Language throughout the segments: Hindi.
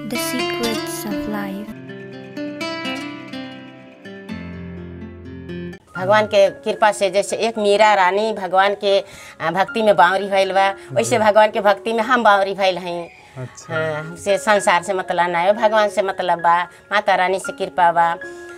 The secrets of life. भगवान के कृपा से जैसे एक मीरा रानी भगवान के भक्ति में बावरी भइल बा, वैसे भगवान के भक्ति में हम बावरी भइल हई। अच्छा। हमसे संसार से मतलब ना है, भगवान से मतलब बा, माता रानी से कृपा बा।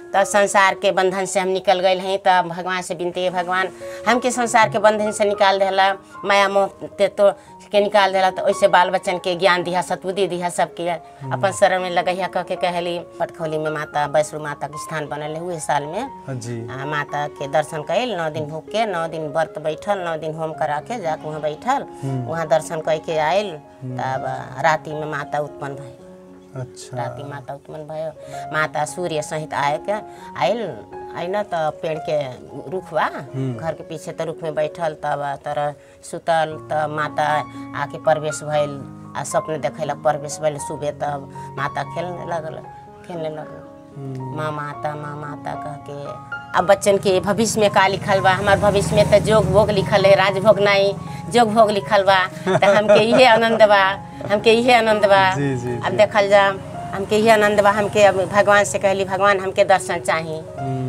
तो संसार के बंधन से हम निकल गए हैं, तब भगवान से विनती है, भगवान हमके संसार के बंधन से निकाल देला, माया मोह तो के निकाल देला। तो वैसे बाल बच्चन के ज्ञान दिया, सतबुद्धि दिया, सबके अपन शरण में लगैया कह के कहली। पटखोली में माता वैष्णो माता के स्थान बनल है, उहे साल में जी। माता के दर्शन कैल, 9 दिन भूख के, 9 दिन व्रत बैठल, 9 दिन होम करा के जाके वहाँ बैठल, वहाँ दर्शन करके आयल। तब राति में माता उत्पन्न भई। अच्छा। राति माता उत्पन्न भयो, माता सूर्य सहित आयल न। तो पेड़ के रुख बा घर के पीछे, तो रुख में बैठल, तब तरह सुतल। तब माता आके प्रवेश भइल, आ सपने देखेलक प्रवेश भइल सुबह। तब माता खेलने लगल माँ माता कह के। अब बच्चन के भविष्य में का लिखल बा, हमार भविष्य में तो जोग भोग लिखल है, राजभोग नहीं जोग भोग लिखल बा। तो हमके इहे आनंद बा, हमके इहे आनंद बा। अब देखल जा, हमके इहे आनंद बा। हमके अब भगवान से कहली, भगवान हमके दर्शन चाहिए,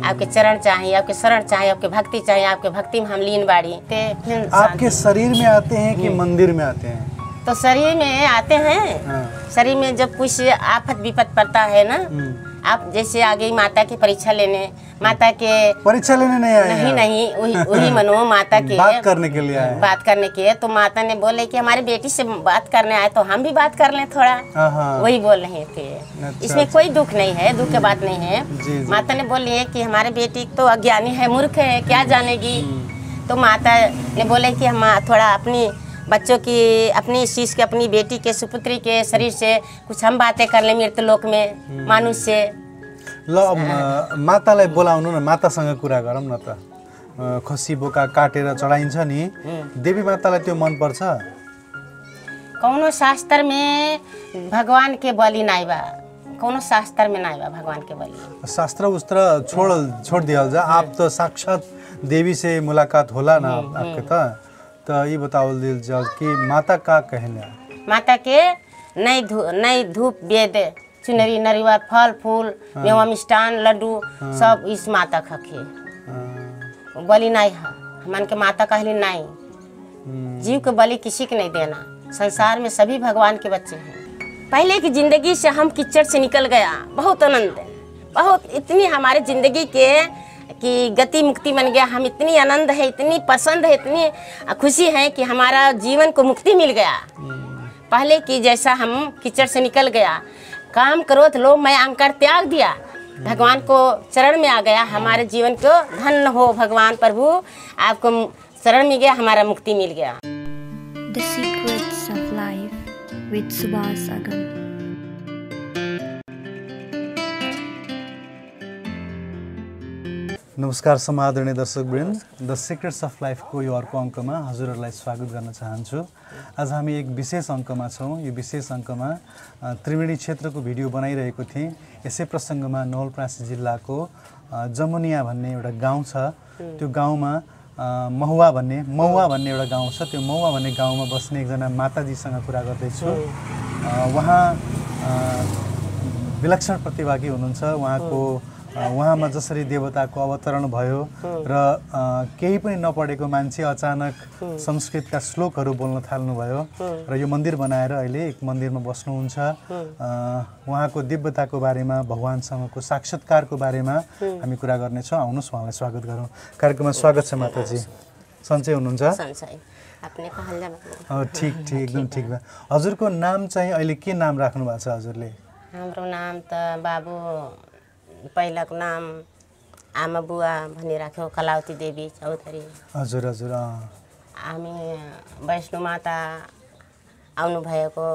आपके चरण चाहिए, आपके शरण चाहिए, आपके भक्ति चाहिए, आपके भक्ति में हम लीन बाड़ी। आपके शरीर में आते हैं कि मंदिर में आते हैं? तो शरीर में आते हैं। शरीर में जब कुछ आफत विपत पड़ता है ना, आप जैसे आ गई माता की परीक्षा लेने, माता के परीक्षा लेने नहीं आए? नहीं, वही मनो माता के बात करने के लिए आए। बात करने के। तो माता ने बोले कि हमारी बेटी से बात करने आए, तो हम भी बात कर लें थोड़ा, वही बोल रहे थे। इसमें कोई दुख नहीं है, दुख की बात नहीं है। माता ने बोली है कि हमारी बेटी तो अज्ञानी है, मूर्ख है, क्या जानेगी। तो माता ने बोले कि हम थोड़ा अपनी बच्चों की, अपनी चीज के, अपनी बेटी के, सुपुत्री के शरीर से कुछ हम बातें कर ले मृत्यु लोक में मानुष से। ल मातालाई बोलाउनु न, मातासँग कुरा गरौँ न त। खसी बोका काटेर चढाइन्छ नि, देवी मातालाई त्यो मन पर्छ? कौनो शास्त्र में भगवान के बलि नहीं बा, कौनो शास्त्र में नहीं बा भगवान के बलि। शास्त्र उस्त्र छोड़ दिया जा, आप तो साक्षात देवी से मुलाकात होला ना आपके। तो ये बताओ कि माता का कहना? माता के नहीं धूप वेद चुनरी नरिवा फल फूल मेवा मिष्टान लड्डू सब इस माता खखे। बलि नहीं है, मन के माता कहली नहीं, जीव के बलि किसी को नहीं देना। संसार में सभी भगवान के बच्चे हैं। पहले की जिंदगी से हम कीचड़ से निकल गया, बहुत आनंद, बहुत इतनी हमारे जिंदगी के कि गति मुक्ति बन गया। हम इतनी आनंद है, इतनी पसंद है, इतनी खुशी है कि हमारा जीवन को मुक्ति मिल गया। पहले की जैसा हम कीचड़ से निकल गया, काम क्रोध लोभ मैं अहंकार त्याग दिया, भगवान को चरण में आ गया। हमारे जीवन को धन्य हो भगवान प्रभु, आपको शरण मिल गया, हमारा मुक्ति मिल गया। The secrets of life with Subhas Agam. नमस्कार समादरणीय दर्शकवृन्द, द सिक्रेट्स अफ लाइफको यो अर्को अङ्कमा हजुरहरूलाई स्वागत गर्न चाहन्छु। आज हामी एक विशेष अङ्कमा छौँ। यो विशेष अङ्कमा त्रिवेणी क्षेत्रको भिडियो बनाइरहेको थिएँ। यसै प्रसङ्गमा नवलपरासी जिल्लाको जमुनिया भन्ने एउटा गाउँ छ, त्यो गाउँमा महुवा भन्ने एउटा गाउँ छ। त्यो महुवा भन्ने गाउँमा बस्ने एकजना माताजीसँग कुरा गर्दैछु। उहाँ विलक्षण प्रतिभागी हुनुहुन्छ। उहाँमा जसरी देवताको अवतरण भयो र केही पनि नपढेको मान्छे अचानक संस्कृतका श्लोकहरू बोल्न थाल्नुभयो र यो मन्दिर बनाएर अहिले एक मन्दिरमा बस्नुहुन्छ। उहाँको दिव्यताको बारेमा, भगवानसँगको साक्षात्कारको बारेमा हामी कुरा गर्नेछौँ। आउनुहोस् उहाँलाई स्वागत गरौँ। कार्यक्रममा स्वागत छ माताजी। सन्चै हुनुहुन्छ? ठिक एकदम ठिक भयो। हजुरको नाम चाहिँ अहिले के नाम राख्नु भएको छ हजुरले? हाम्रो नाम त बाबु पहिलाको नाम आमा बुवा भनी राख्यो, कलावती देवी चौधरी। हजुर। हामी वैष्णो माता आउनु भएको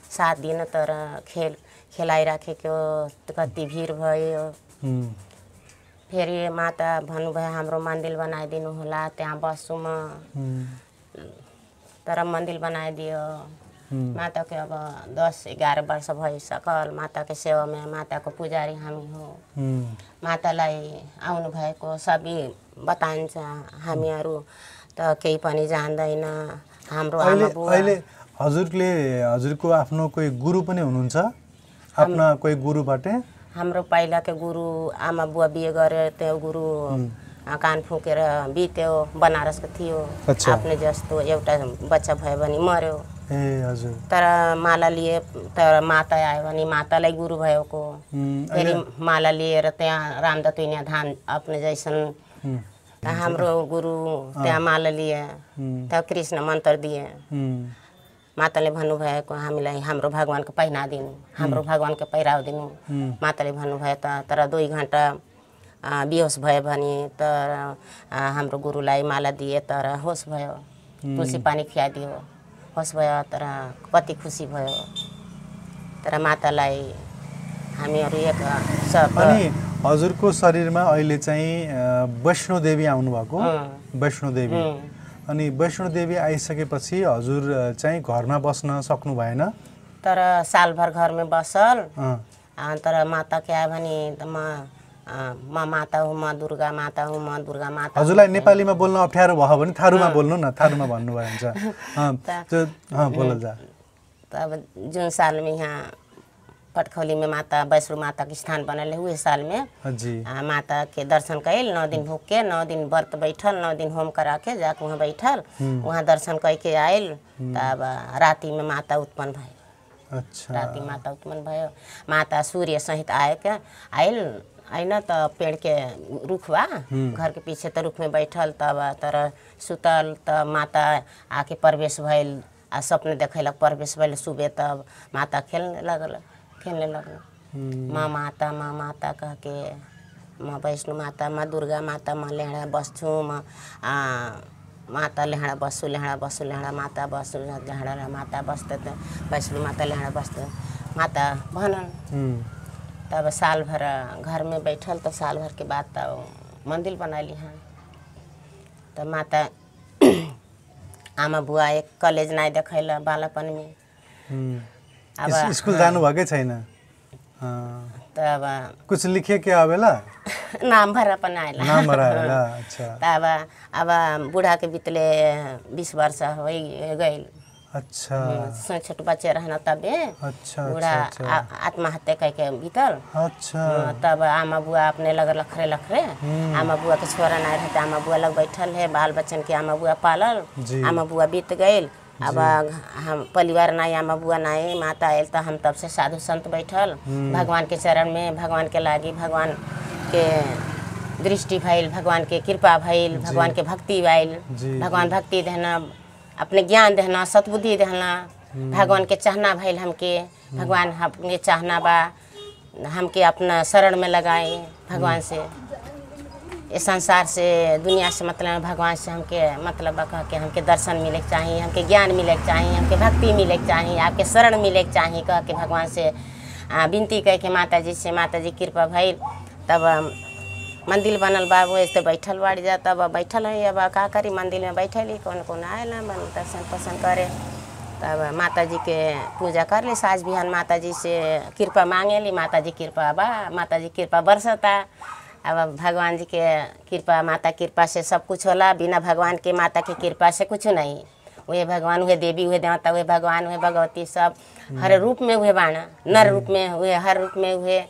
7 दिन, तर खेलाइराखेको कति भिड भयो। फेरि माता भन्नुभयो हाम्रो मन्दिर बनाइदिनु होला, त्यहाँ बस्छु म। तर मन्दिर बनाइदियो। माता के अब 10-11 वर्ष भइसकल माता के सेवा में, माता को पुजारी हामी हो। मातालाई आउनु भएको सबै बताइन्छ। हामीहरू त केही पनि जान्दैन। हाम्रो आमा बुवा। अहिले हजुरको आफ्नो कोही गुरु पनि हुनुहुन्छ? अपना कोही गुरु बाटे हाम्रो पहिला के गुरु आमा बुवा बिहे गरे त्यो गुरु कान फुकेर बित्यो बनारसको थियो अच्छा। आफ्नै जस्तो एउटा बच्चा भयो भने मर्यो ए हजुर तर माला लिए तर माता आयो भने मातालाई गुरु भएको फेरि माला लिएर त्यहाँ रामदत्त धान अपने जैसन हाम्रो गुरु त्यहाँ माला लिए त्यहाँ कृष्ण मन्त्र दिए माताले भन्नुभएको हामीलाई हाम्रो भगवानको पहिना दिनु हाम्रो भगवानको पहिराउ दिनु माताले भन्नुभयो तर 2 घण्टा बेहोस भयो भने तर हाम्रो गुरुलाई माला दिए तर होस भयो तुलसी पानी खुवाइदियो होस भयो तर कति खुसी भयो तर मातालाई हामीहरू एक सब अनि हजुरको शरीरमा अहिले चाहिँ वैष्णोदेवी आउनु भएको वैष्णोदेवी अनि वैष्णोदेवी आइसकेपछि हजुर चाहिँ घरमा बस्न सक्नु भएन तर सालभर घरमै बसल तर माता के आयो भने म माता हुँ म दुर्गा माता हुँ म दुर्गा माता हजुरलाई नेपालीमा बोल्न अप्ठ्यारो भयो भने थारूमा बोल्नु न थारूमा भन्नुभयो हुन्छ बोल जा तब जुन साल में यहाँ पटखौली में माता वैष्णो माता के स्थान बनल हुए साल में जी माता के दर्शन कैल 9 दिन भूख के 9 दिन व्रत बैठल 9 दिन होम करा के जाके वहाँ बैठल वहाँ दर्शन करके आयल तब राति में माता उत्पन्न भयो अच्छा राति माता उत्पन्न भयो माता सूर्य सहित आयल आइन त पेड़ के रुखवा घर के पीछे त रुख में बैठल तब तर सुतल त माता आके प्रवेश भइल आ सपने देखैलक प्रवेश भइल सुबह तब माता खेलने लगल माँ माता कह के माँ वैष्णो माता माँ दुर्गा माता माँ लेहड़ा बस्छु माँ माता लेहड़ा बस्छु लेहड़ा माता बस्छु लेहड़ा माता बस्ते वैष्णो माता लेहड़ा बस्ते माता भनल तब साल भर घर में बैठल तो साल भर के बाद तब मंदिर बनाली हैं तब माता आमा बुआ एक कॉलेज नहीं देखैला बालापन में अब स्कूल जानु भएकै छैन तब कुछ लिखे के आवेला नाम भरा अपन आएला नाम भरा आवेला अच्छा तब अब बूढ़ा के बीतले 20 वर्ष हो गई अच्छा छोटे बच्चे रहना तबे अच्छा बूढ़ा आत्महत्या करके बीतल अच्छा तब आमा बुआ अपने लग लखरे आमा बुआ के छोरा नहीं रहते आमा बुआ लग बैठल है बाल बच्चन के आमा बुआ पालल आमा बुआ बीत गई अब हम परिवार नहीं आमा बुआ नहीं माता आयल तो हम तब से साधु संत बैठल भगवान के चरण में भगवान के लागी भगवान के दृष्टि भइल भगवान के कृपा भइल भगवान के भक्ति भइल भगवान भक्ति देना अपने ज्ञान देना सतबुद्धि देना भगवान के चाहना भइल हमके भगवान हमके चाहना बा हमके अपना शरण में लगाए भगवान से इस संसार से दुनिया से मतलब भगवान से हमके मतलब कह के हमके दर्शन मिले के चाहिए हमके ज्ञान मिले के चाहिए हमके भक्ति मिले के चाहिए आपके शरण मिले के चाहिए कह के भगवान से विनती कह के माता जी कृपा भइल तब मंदिर बनल बा वो ऐसे बैठल बाड़ी जा तब बैठल है अब का करी मंदिर में बैठली कौन आएला दर्शन पसंद करे तब माता जी के पूजा कर ली साज बिहान माता जी से कृपा मांगेली माता जी कृपा बा माता जी कृपा बरसता अब भगवान जी के कृपा माता कृपा से सब कुछ होला बिना भगवान के माता की कृपा से कुछ नहीं वह भगवान हुए देवी हुए देवता हुए भगवान हुए भगवती सब हर रूप में हुए बाणा नर रूप में हुए हर रूप में हुए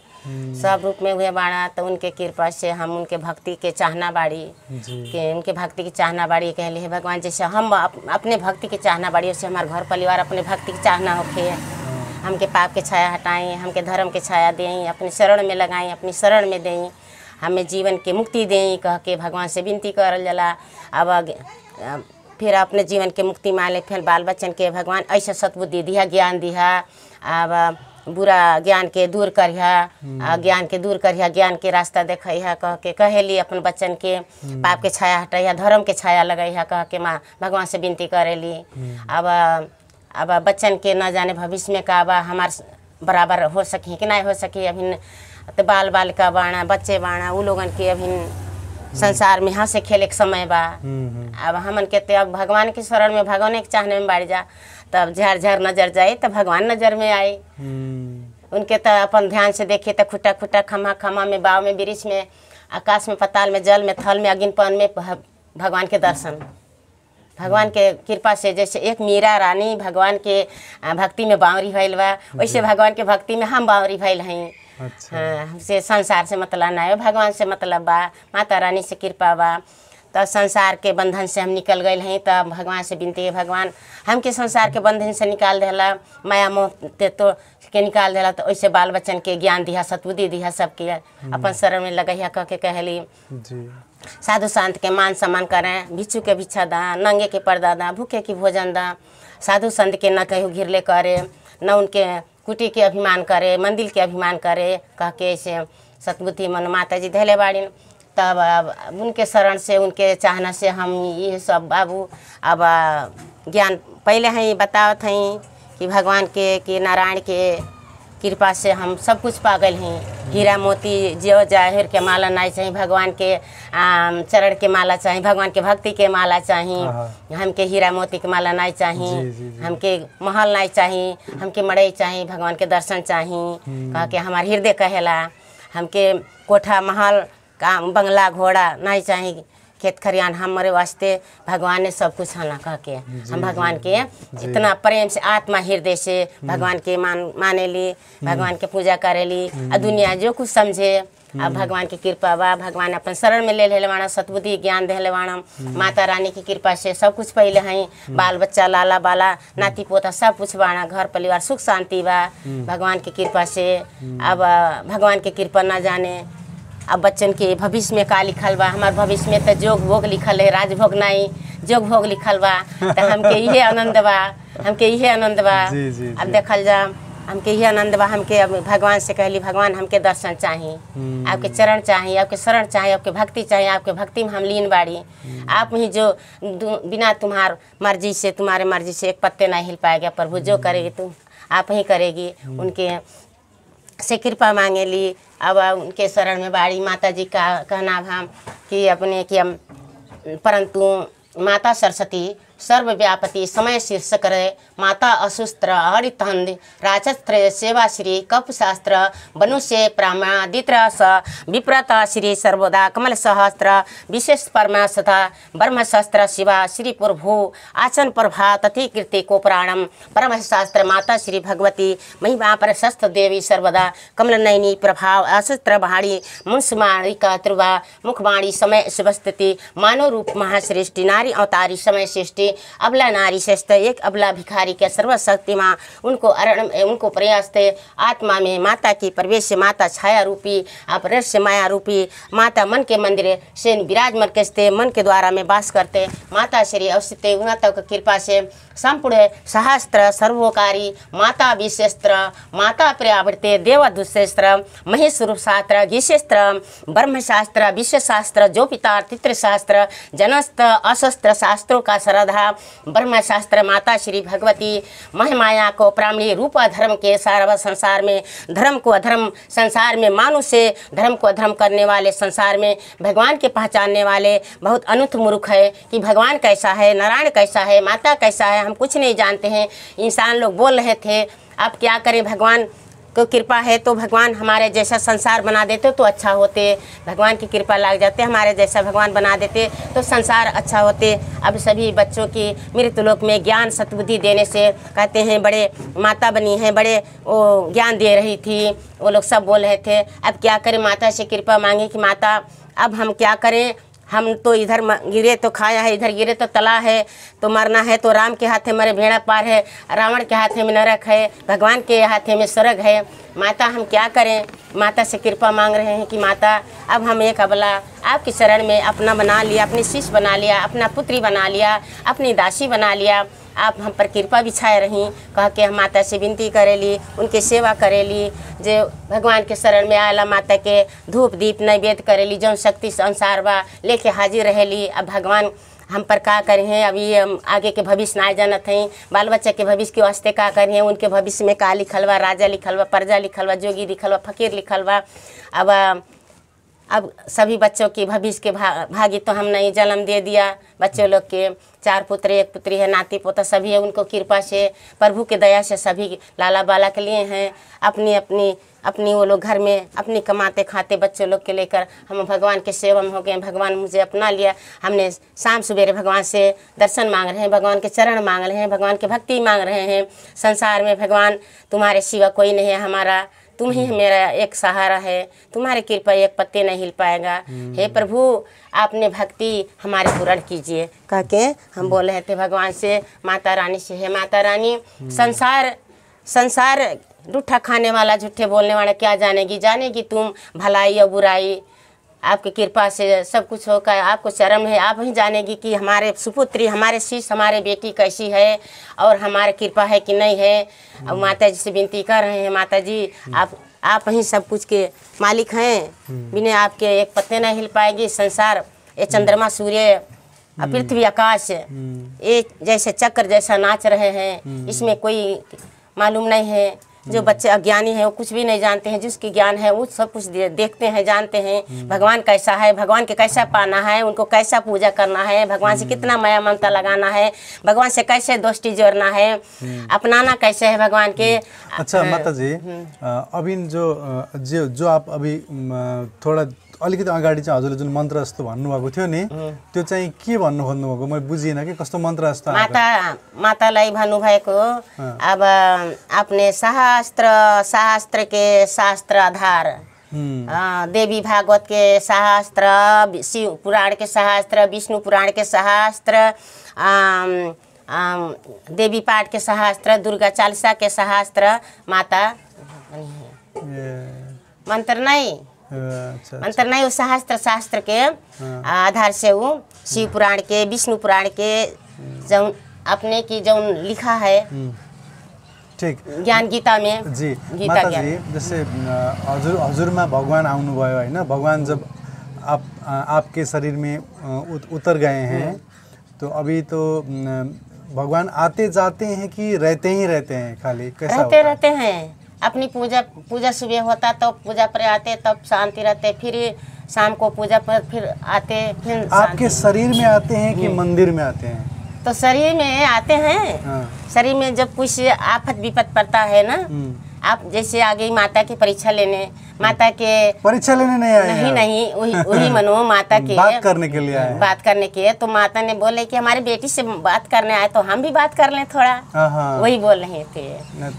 सब रूप में हुए बाणा तो उनके कृपा से हम उनके भक्ति के चाहना बाड़ी कि उनके भक्ति की चाहना बाड़ी कह लिए भगवान जैसे हम अपने भक्ति की चाहना बाड़ी उससे हमारे घर परिवार अपने भक्ति की चाहना होके हमके पाप के छाया हटाएं हमके धर्म के छाया दें अपने शरण में लगाएं अपनी शरण में दें हमें जीवन के मुक्ति दें कह के भगवान से विनती करल जला अब फिर अपने जीवन के मुक्ति माले फिर बाल बच्चन के भगवान ऐसा सतबुद्धि दिया ज्ञान दिया अब बुरा ज्ञान के दूर करिया ज्ञान के दूर करिया ज्ञान के रास्ता देखिया कह के कहेली अपन बच्चन के पाप के छाया हटाइया धर्म के छाया लगाइया कह के माँ भगवान से विनती करेली अब बच्चन के न जाने भविष्य में का बा हमार बराबर हो सकी कि नहीं हो सकी अभी तो बाल बालिका बाणा बच्चे बाणा उ लोगन के अभी संसार में हंसे खेले के समय बा अब हमन के ते अब भगवान के शरण में भगवान के चाहने में बाढ़ जा तब झर झर नजर जाए तो भगवान नजर में आए उनके तो अपन ध्यान से देखे तो खुटा खुटा खमा खमा में बाव में वृक्ष में आकाश में पताल में जल में थल में अग्निपन में भगवान के दर्शन भगवान के कृपा से जैसे एक मीरा रानी भगवान के भक्ति में बावरी भइल बा, वैसे भगवान के भक्ति में हम बावरी भइल हई। अच्छा। हाँ, हमसे संसार से मतलब ना है, भगवान से मतलब बा, माता रानी से कृपा बा। तो संसार के बंधन से हम निकल गए हैं, तब भगवान से विनती है, भगवान हमके संसार के बंधन से निकाल देला, माया मोह ते तो के निकाल देला। तो वैसे बाल बच्चन के ज्ञान दिया, सतबुद्धि दिया, सबके अपन शरण में लगैया कह के कहली जी। साधु संत के मान सम्मान करें, भिक्षु के भिक्षा दा, नंगे के पर्दा दा, भूखे की भोजन दा। साधु संत के न कहीं घिरले करे, न उनके कुटी के अभिमान करे, मंदिर के अभिमान करे, कह के ऐसे सतबुद्धि मन माता जी धैले बाड़ी। तब अब उनके शरण से, उनके चाहना से हम ये सब बाबू अब ज्ञान पहले ही बतावत हैं कि भगवान के कि नारायण के कृपा से हम सब कुछ पा गए हैं। हीरा मोती जो जाहिर के माला नहीं चाहिए, भगवान के चरण के माला चाहिए, भगवान के भक्ति के माला चाहिए। हमके हीरा मोती के माला नहीं चाहिए, हमके महल नहीं चाहिए, हमके मड़ई चाहिए, भगवान के दर्शन चाहिए। कह के हमार हृदय कहेला, हमके कोठा महल का बंगला घोड़ा नहीं चाहिए, खेत खरियान हमारे वास्ते भगवान ने सब कुछ है कह के हम भगवान के इतना प्रेम से आत्मा हृदय से भगवान के माने ली, भगवान के पूजा करे ली। दुनिया जो कुछ समझे, अब भगवान की कृपा बा, भगवान अपन शरण में ले ले वाणा, सतबुद्धि ज्ञान दे वाणा। माता रानी की कृपा से सब कुछ पहले हैं, बाल बच्चा लाला बाला नाती पोता सब कुछ बाणा, घर परिवार सुख शांति बा भगवान की कृपा से। अब भगवान की कृपा ना जाने अब बच्चन के भविष्य में का लिखल बा, हमार भविष्य में तो जोग भोग लिखल है, राजभोग नहीं जोग भोग लिखल बा। तो हमके इहे आनंद बा, हमके इहे आनंद बा। अब देखल जा हमके इहे आनंद बा, हमके अब भगवान से कहली भगवान हमके दर्शन चाहिए, आपके चरण चाहिए, आपके शरण चाहिए, आपके भक्ति चाहिए, आपके भक्ति में हम लीन बाड़ी। आप ही जो बिना तुम्हार मर्जी से, तुम्हारे मर्जी से एक पत्ते नहीं हिल पाएगा प्रभु, जो करेगी तुम आप ही करेगी। उनके से कृपा मांगे ली। अब उनके शरण में बाड़ी। माता जी का कहना भाम कि अपने कि परंतु माता सरस्वती सर्वव्यापति समय शीर्ष करे, माता असुस्त्र हरितंद राजस्त्र सेवा श्री कप शास्त्र मनुष्य प्रामादित्र स विप्रत श्री सर्वदा कमल सहस्त्र विशेष परमा सथा ब्रह्मशास्त्र शिवा श्री प्रभु आचन प्रभा तथि कीर्ति को प्राणम परमशास्त्र माता श्री भगवती महिमा प्रशस्त देवी सर्वदा कमल नयनी प्रभाव असस्त्र भाड़ी मुंसमाणी का त्रुवा मुखवाणी समय शिवस्थिति मानव रूप महाश्रेष्ठी नारी अवतारी समय सृष्टि अबला नारी श्रेष्ठ एक अबला भिखारी के सर्वशक्ति माँ उनको उनको प्रयास थे आत्मा में माता की प्रवेश माता छाया रूपी अपरस्य माया रूपी माता मन के मंदिर से विराजमान करते मन के द्वारा में वास करते माता श्री अवस्थित उन्नत कृपा से संपूर्ण सहस्त्र सर्वोकारी माता विशेस्त्र माता पर्यावृत्ते देवदुशेस्त्र महेश रूप शास्त्र गीशेस्त्र ब्रह्मशास्त्र विश्वशास्त्र जो पिता तित्र शास्त्र जनस्त्र अशस्त्र शास्त्रों का श्रद्धा ब्रह्मशास्त्र माता श्री भगवती महमाया को प्राणी रूप धर्म के सार्व संसार में धर्म को अधर्म संसार में मानुष से धर्म को अधर्म करने वाले संसार में भगवान के पहचानने वाले बहुत अनूठ मूर्ख है कि भगवान कैसा है नारायण कैसा है माता कैसा है हम कुछ नहीं जानते हैं। इंसान लोग बोल रहे थे अब क्या करें भगवान को कृपा है तो भगवान हमारे जैसा संसार बना देते तो अच्छा होते, भगवान की कृपा लग जाते हमारे जैसा भगवान बना देते तो संसार अच्छा होते। अब सभी बच्चों की मृत्युलोक में ज्ञान सतबुद्धि देने से कहते हैं बड़े माता बनी हैं बड़े वो ज्ञान दे रही थी वो लोग सब बोल रहे थे। अब क्या करें माता से कृपा मांगे कि माता अब हम क्या करें, हम तो इधर गिरे तो खाया है इधर गिरे तो तला है तो मरना है तो राम के हाथ में मरे भेड़ा पार है रावण के हाथ में नरक है भगवान के हाथ में स्वर्ग है। माता हम क्या करें, माता से कृपा मांग रहे हैं कि माता अब हम एक अबला आपकी शरण में अपना बना लिया अपनी शिष्य बना लिया अपना पुत्री बना लिया अपनी दासी बना लिया आप हम पर कृपा बिछाए रही कह के हम माता से विनती करेली उनकी सेवा करेली जो भगवान के शरण में आला माता के धूप दीप नैवेद्य करेली जो शक्ति संसार बा लेके हाजिर रहेली। अब भगवान हम पर का करें हैं अभी हम आगे के भविष्य ना जानत हैं बाल बच्चा के भविष्य के वास्ते का करें हैं उनके भविष्य में का लिखल बा राजा लिखल बा प्रजा लिखल बा जोगी लिखल बा फकीर लिखल बा। अब अब सभी बच्चों की भविष्य के भागी तो हमने ही जन्म दे दिया। बच्चों लोग के 4 पुत्र 1 पुत्री है, नाती पोता सभी है। उनको कृपा से प्रभु के दया से सभी लाला बाला के लिए हैं। अपनी वो लोग घर में अपनी कमाते खाते बच्चों लोग के लेकर हम भगवान के सेवा में हो गए। भगवान मुझे अपना लिया। हमने शाम सवेरे भगवान से दर्शन मांग रहे हैं, भगवान के चरण मांग रहे हैं, भगवान के भक्ति मांग रहे हैं। संसार में भगवान तुम्हारे सिवा कोई नहीं है हमारा, तुम ही मेरा एक सहारा है, तुम्हारी कृपा एक पत्ते नहीं हिल पाएगा। हे प्रभु आपने भक्ति हमारे पूर्ण कीजिए कह के हम बोल रहे थे भगवान से, माता रानी से। है माता रानी, संसार रूठा खाने वाला झूठे बोलने वाला क्या जानेगी तुम भलाई और बुराई। आपकी कृपा से सब कुछ होकर आपको शर्म है, आप ही जानेगी कि हमारे सुपुत्री हमारे शिष्य हमारे बेटी कैसी है और हमारी कृपा है कि नहीं है। अब माता जी से विनती कर रहे हैं, माता जी आप ही सब कुछ के मालिक हैं, बिना आपके एक पत्ते नहीं हिल पाएगी। संसार ये चंद्रमा सूर्य पृथ्वी आकाश ये जैसे चक्र जैसा नाच रहे हैं, इसमें कोई मालूम नहीं है। जो बच्चे अज्ञानी हैं वो कुछ भी नहीं जानते हैं, जिसकी ज्ञान है वो सब कुछ देखते हैं जानते हैं। भगवान कैसा है, भगवान के कैसा पाना है, उनको कैसा पूजा करना है, भगवान से कितना माया ममता लगाना है, भगवान से कैसे दोस्ती जोड़ना है, अपनाना कैसे है भगवान के। अच्छा माता जी, अभी जो आप अभी थोड़ा अलिकति अगाडि चाहिँ हजुरले जुन मन्त्र जस्तो भन्नुभएको थियो नि, त्यो चाहिँ के भन्नु खोज्नुभएको मैले बुझिनँ कि कस्तो मन्त्र जस्तो। मातालाई भन्नुभएको अब अपने शास्त्र के शास्त्र आधार, देवी भागवत के शास्त्र, शिव पुराण के शास्त्र, विष्णु पुराण के शास्त्र, देवी पाठ के शास्त्र, दुर्गा चालीसा के शास्त्र माता मंत्र नहीं मंत्र नहीं, वो शास्त्र के आधार से वो शिव पुराण के विष्णु पुराण के जौन अपने की जौन लिखा है ठीक ज्ञान गीता में जी। गीता माता जी जैसे हजुरमा भगवान आउनुभयो हैन, भगवान जब आपके शरीर में उतर गए हैं तो अभी तो भगवान आते जाते हैं कि रहते ही रहते हैं, खाली कैसा रहते हैं। अपनी पूजा सुबह होता तो पूजा पर आते, तब शांति रहते, फिर शाम को पूजा पर फिर आते, फिर आपके शरीर में आते हैं कि मंदिर में आते हैं? तो शरीर में आते हैं। शरीर में जब कुछ आफत विपत पड़ता है ना, आप जैसे आ गई माता की परीक्षा लेने, माता के परीक्षा लेने नहीं आए? नहीं वही मनो माता के बात करने के लिए आए। बात करने के तो माता ने बोले कि हमारी बेटी से बात करने आए तो हम भी बात कर लें थोड़ा, वही बोल रहे थे।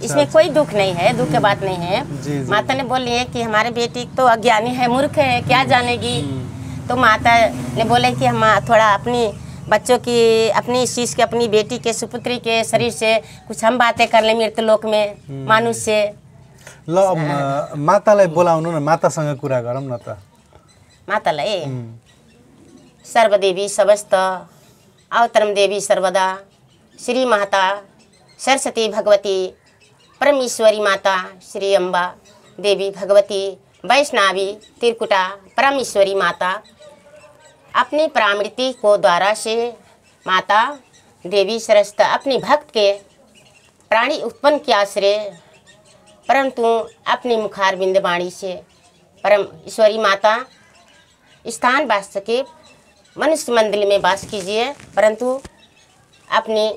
इसमें कोई दुख नहीं है, दुख की बात नहीं है। माता ने बोली है कि हमारी बेटी तो अज्ञानी है, मूर्ख है, क्या जानेगी। तो माता ने बोले कि हम थोड़ा अपनी बच्चों की, अपनी शिष्य के, अपनी बेटी के, सुपुत्री के शरीर से कुछ हम बातें कर ले मृत्यु लोक में मानुष से। ल मातालाई बोलाउनु न, मातासँग कुरा गरौँ न त। मातालाई सर्वदेवी सबस्त अवतरम देवी सर्वदा श्री माता सरस्वती भगवती परमेश्वरी माता श्री अम्बा देवी भगवती वैष्णवी त्रिकुटा परमेश्वरी माता अपनी प्रामृति को द्वारा से माता देवी सरस्वती अपनी भक्त के प्राणी उत्पन्न के आश्रय, परंतु अपनी मुखारबिंद वाणी से परम ईश्वरी माता स्थान वास के मनुष्य मंदिर में वास कीजिए, परंतु अपनी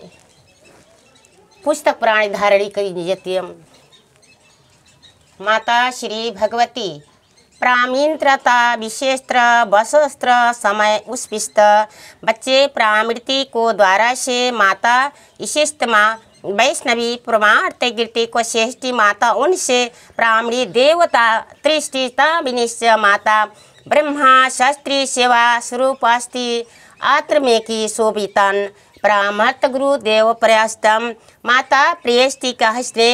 पुस्तक प्राणी धारणी कीजिए। माता श्री भगवती प्रामींत्रता विशेस्त्र वसस्त्र समय उस्पिस्त बच्चे प्रामृति को द्वारा से माता इशिस्तमा वैष्णवी प्रमाण गिरती को श्रेष्ठी माता उनसे प्रामणी देवता त्रिष्टिता विनिश्चय माता ब्रह्मा शास्त्री सेवा स्वरूप अस्ति आत्मे की शोभितन प्रामर्त गुरु देव प्रयास्तम माता प्रियष्टि का हस्ते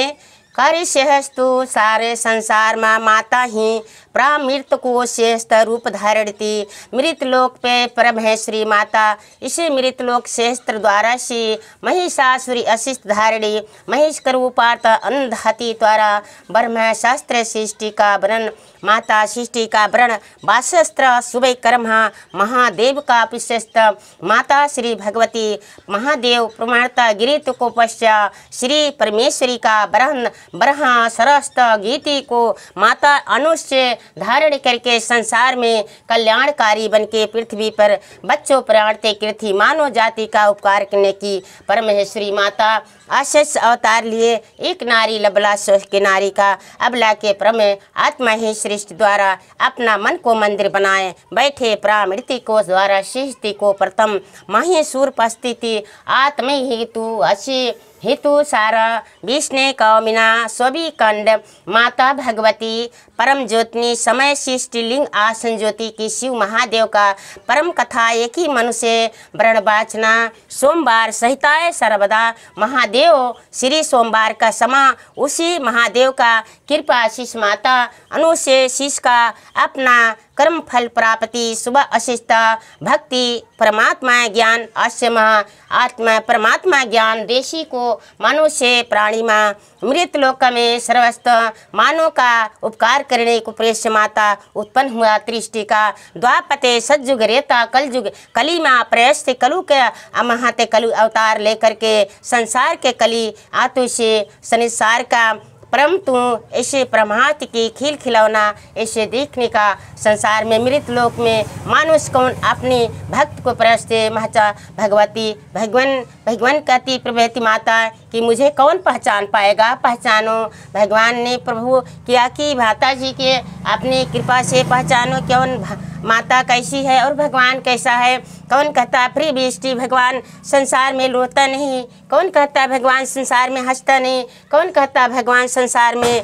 कार्य सेहस्तु सारे संसार में माता ही प्रामृत को श्रेष्ठ रूप धारणती मृत लोक पे परम है श्री माता। इसी मृत लोक श्रेष्ठ द्वारा से महिषासुरी अशिष्ट धारणी महिष करूपार्थ अंधहति द्वारा ब्रह्म शास्त्र सृष्टि का वर्ण माता सृष्टि का वर्ण वासस्त्र सुबह कर्म महादेव का विशिष्ट माता श्री भगवती महादेव प्रमाणता गिरित को पश्चात श्री परमेश्वरी का ब्रह्म ब्रह्म सरस्त गीति को माता अनुष्य धारण करके संसार में कल्याणकारी बन के पृथ्वी पर बच्चों प्राणते कीर्ति मानव जाति का उपकार करने की परमेश्वरी माता आशीष अवतार लिए एक नारी लबला सोच के नारी का अबला के प्रमेय आत्मा ही सृष्टि द्वारा अपना मन को मंदिर बनाए बैठे प्रामृति को द्वारा सृष्टि को प्रथम महेश्वर पस्थिति आत्म ही तू असी हेतु सारा विष्णु कौमिना स्वभी कंड माता भगवती परम ज्योतिनी समय सृष्टि लिंग आसन ज्योति की शिव महादेव का परम कथा एक ही मनुष्य व्रणवाचना सोमवार सहिताय सर्वदा महादेव श्री सोमवार का समा उसी महादेव का कृपा शिष माता अनुसे शिष का अपना कर्म फल प्राप्ति सुबह अशिष्टा भक्ति परमात्मा ज्ञान अश्य महा आत्मा परमात्मा ज्ञान देशी को मनुष्य प्राणी माँ मृत लोक में सर्वस्त मानव का उपकार करने को प्रेष्य माता उत्पन्न हुआ दृष्टि का द्वापते सज्जुग रेता कलयुग कली माँ प्रयस्त कलु के अमहते कलु अवतार लेकर के संसार के कली आतु से संसार का परंतु ऐसे परमात्मा की खिल खिलौना ऐसे देखने का संसार में मृत लोक में मानुष कौन अपने भक्त को प्रश्ते महचा भगवती भगवान कहती प्रभृति माता कि मुझे कौन पहचान पाएगा पहचानो भगवान ने प्रभु किया कि माता जी के अपनी कृपा से पहचानो कौन माता कैसी है और भगवान कैसा है। कौन कहता प्रिय बिष्टि भगवान संसार में रोता नहीं, कौन कहता भगवान संसार में हंसता नहीं, कौन कहता भगवान संसार में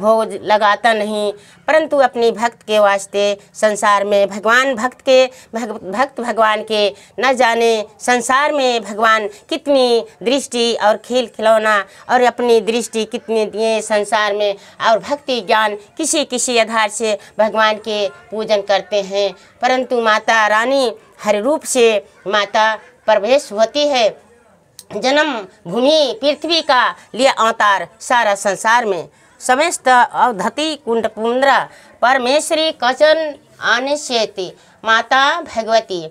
भोग लगाता नहीं, परंतु अपनी भक्त के वास्ते संसार में भगवान भक्त भगवान के न जाने संसार में भगवान कितनी दृष्टि और खेल खिलौना और अपनी दृष्टि कितनी दिए संसार में और भक्ति ज्ञान किसी किसी आधार से भगवान के पूजन करते हैं। परंतु माता रानी हर रूप से माता प्रवेश होती है। जन्म भूमि पृथ्वी का लिए अवतार सारा संसार में समस्त अवधति कुंड पुंद्रा परमेश्वरी कचन आनिश्यति माता भगवती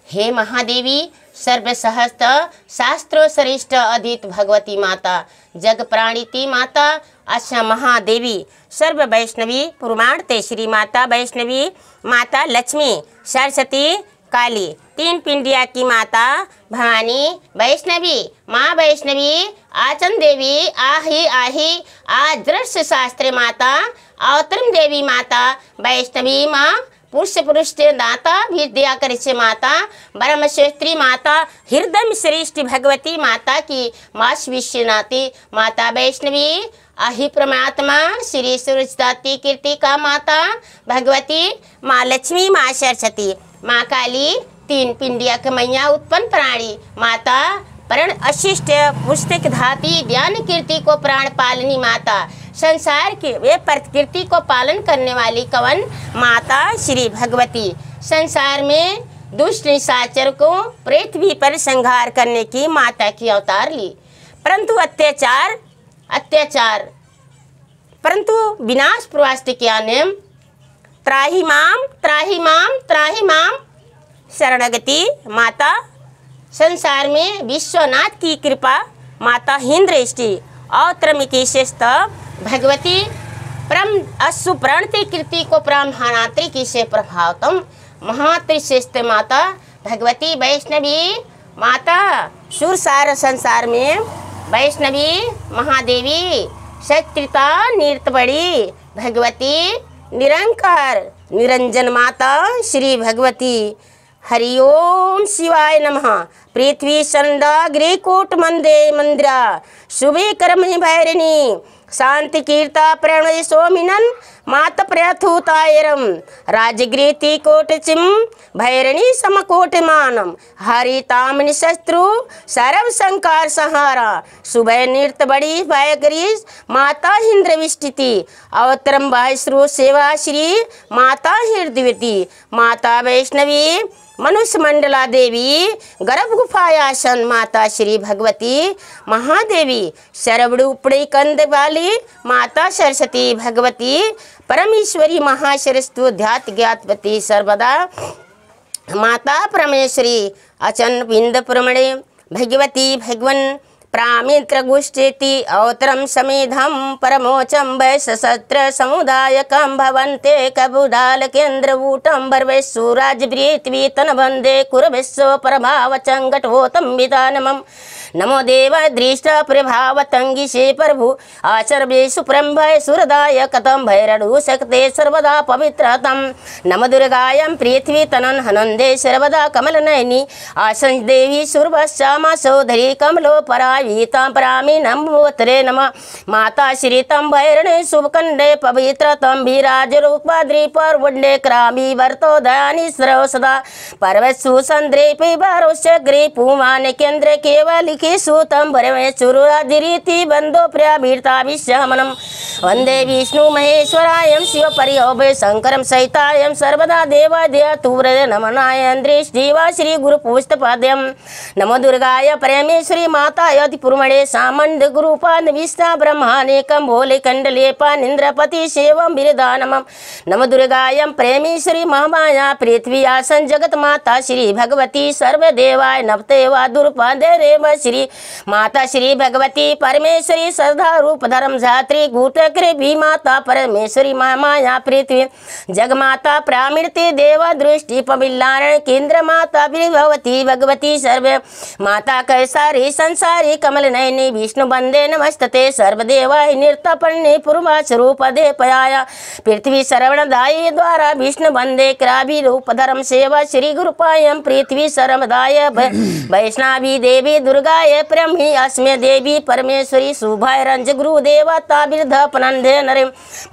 हे महादेवी सर्वसहस्त शास्त्रो श्रेष्ठ अधीत भगवती माता जग प्राणिति माता अच्छा महादेवी सर्व वैष्णवी पुराणते श्री माता वैष्णवी माता लक्ष्मी सरस्वती काली तीन पिंडिया की माता भवानी वैष्णवी माँ वैष्णवी आचन देवी आही आही आदृश्य शास्त्र माता अवतरम देवी माता वैष्णवी माँ पुरुष दाता विद्या करिष्य माता ब्रह्मश्रेष्ठी माता हृदय श्रेष्ठ भगवती माता की मास विश्वनाथी माता वैष्णवी आही परमात्मा श्री सूरजदाती कीर्ति का माता भगवती माँ लक्ष्मी माँ सरस्वती माँ काली तीन पिंडिया के मैया उत्पन्न प्राणी माता प्रण अशिष्ट पुस्तक धाती ज्ञान कीर्ति को प्राण पालनी माता संसार के वे प्रकृति को पालन करने वाली कवन माता श्री भगवती संसार में दुष्ट निशाचर को पृथ्वी पर संहार करने की माता की अवतार ली। परंतु अत्याचार परंतु विनाश प्रवास्ति क्या नेम त्राही माम शरणगति माता संसार में विश्वनाथ की कृपा माता हिंद्रेष्टि अवतरम की श्रेष्ठ भगवती परम असुप्रणति कीर्ति को ब्रह्मणात्री की से प्रभावतम महात्रिश्रेष्ठ माता भगवती वैष्णवी माता सुरसार संसार में वैष्णवी महादेवी सत्रिता नृत्य बड़ी भगवती निरंकार निरंजन माता श्री भगवती हरि ओम शिवाय नमः पृथ्वी संदा ग्रीकूट मंदे मंदिरा शुभे कर्मणि भैरिणी शांति कीर्ता प्रणय सोमिनन मात प्रथुतायरम राजगृति कोटचिम भैरणी समकोटमानम हरितामनि शत्रु सर्व संकार सहारा सुबह नृत्य बड़ी भयगरीश माता हिंद्रविष्टिति अवतरम वायश्रु सेवा श्री माता हृदयवती माता वैष्णवी मनुष्य मंडला देवी गर्भ गुफायासन माता श्री भगवती महादेवी शरवड़ुपड़ी कंद वाली माता सरस्वती भगवती परमेश्वरी महासरस्तु ध्यात ज्ञातवती सर्वदा माता परमेश्वरी अचन बिंद प्रमणे भगवती भगवन प्रामित्र गुष्ठेति अवतरम समेधम परमोचम वैशस्त्र समुदायकम भवन्ते कबुडाल केंद्र ऊटम बर्वेशु राजवृत्वी तन वंदे कुरवेश्व प्रभाव चंगटवोतम विधानमम नमो देव दृष्ट प्रभावतंगी से प्रभु आचर्वेशु प्रंभय सुरदाय कतम भैरडु शक्ते सर्वदा पवित्रतम नम दुर्गायं पृथ्वी तनन हनंदे सर्वदा कमल नयनी आसंस देवी सुरभश्यामा सौधरी कमलो परावीता परामी नमोत्रे नमः माता श्रीतम भैरणे शुभकंडे पवित्रतम विराज रूपाद्रि पर वंडे क्रामी वर्तो दयानि सर्व सदा परवेशु संद्रे पिबारोश्य ग्री पुमान केंद्र केवल सूतम भरवे चुरुराधिरीति बंदो प्रियाभीरता विश्वमनम वंदे विष्णु महेश्वरायं शिव परियोभे शंकरम सहितायं सर्वदा देवादय तुव्रज नमनाय दृष्टिवा श्री गुरु पुष्टपाद्यम नमो दुर्गाय परमेश्वरी माता यति पुरमणे सामंड गुरुपान विष्णा ब्रह्मानेकम भोले कंडले पानिंद्रपति सेवम बिरदानम नमो दुर्गाय प्रेमेश्वरी महामाया पृथ्वी आसन जगत माता श्री भगवती सर्वदेवाय नवतेवा दुर्पादे रेव श्री माता श्री भगवती परमेश्वरी श्रद्धा रूप धर्म धात्री गुटक्रे भी माता परमेश्वरी माया पृथ्वी जगमाता प्रामिणति देवा दृष्टि पबिल्लारण केंद्र माता भगवती भगवती सर्व माता कैसारी संसारी कमल नयनी विष्णु बंदे नमस्तते सर्वदेवाय नृत्यपन्ने पूर्वा स्वरूप दे पयाया पृथ्वी सर्वणदायी द्वारा विष्णु बंदे क्राभि रूप धर्म सेवा श्री गुरुपायम पृथ्वी सर्वदाय वैष्णवी देवी दुर्गाय ब्रह्मी अस्मे देवी परमेश्वरी शुभाय रंज गुरु देवता बिरध पनंदे नरे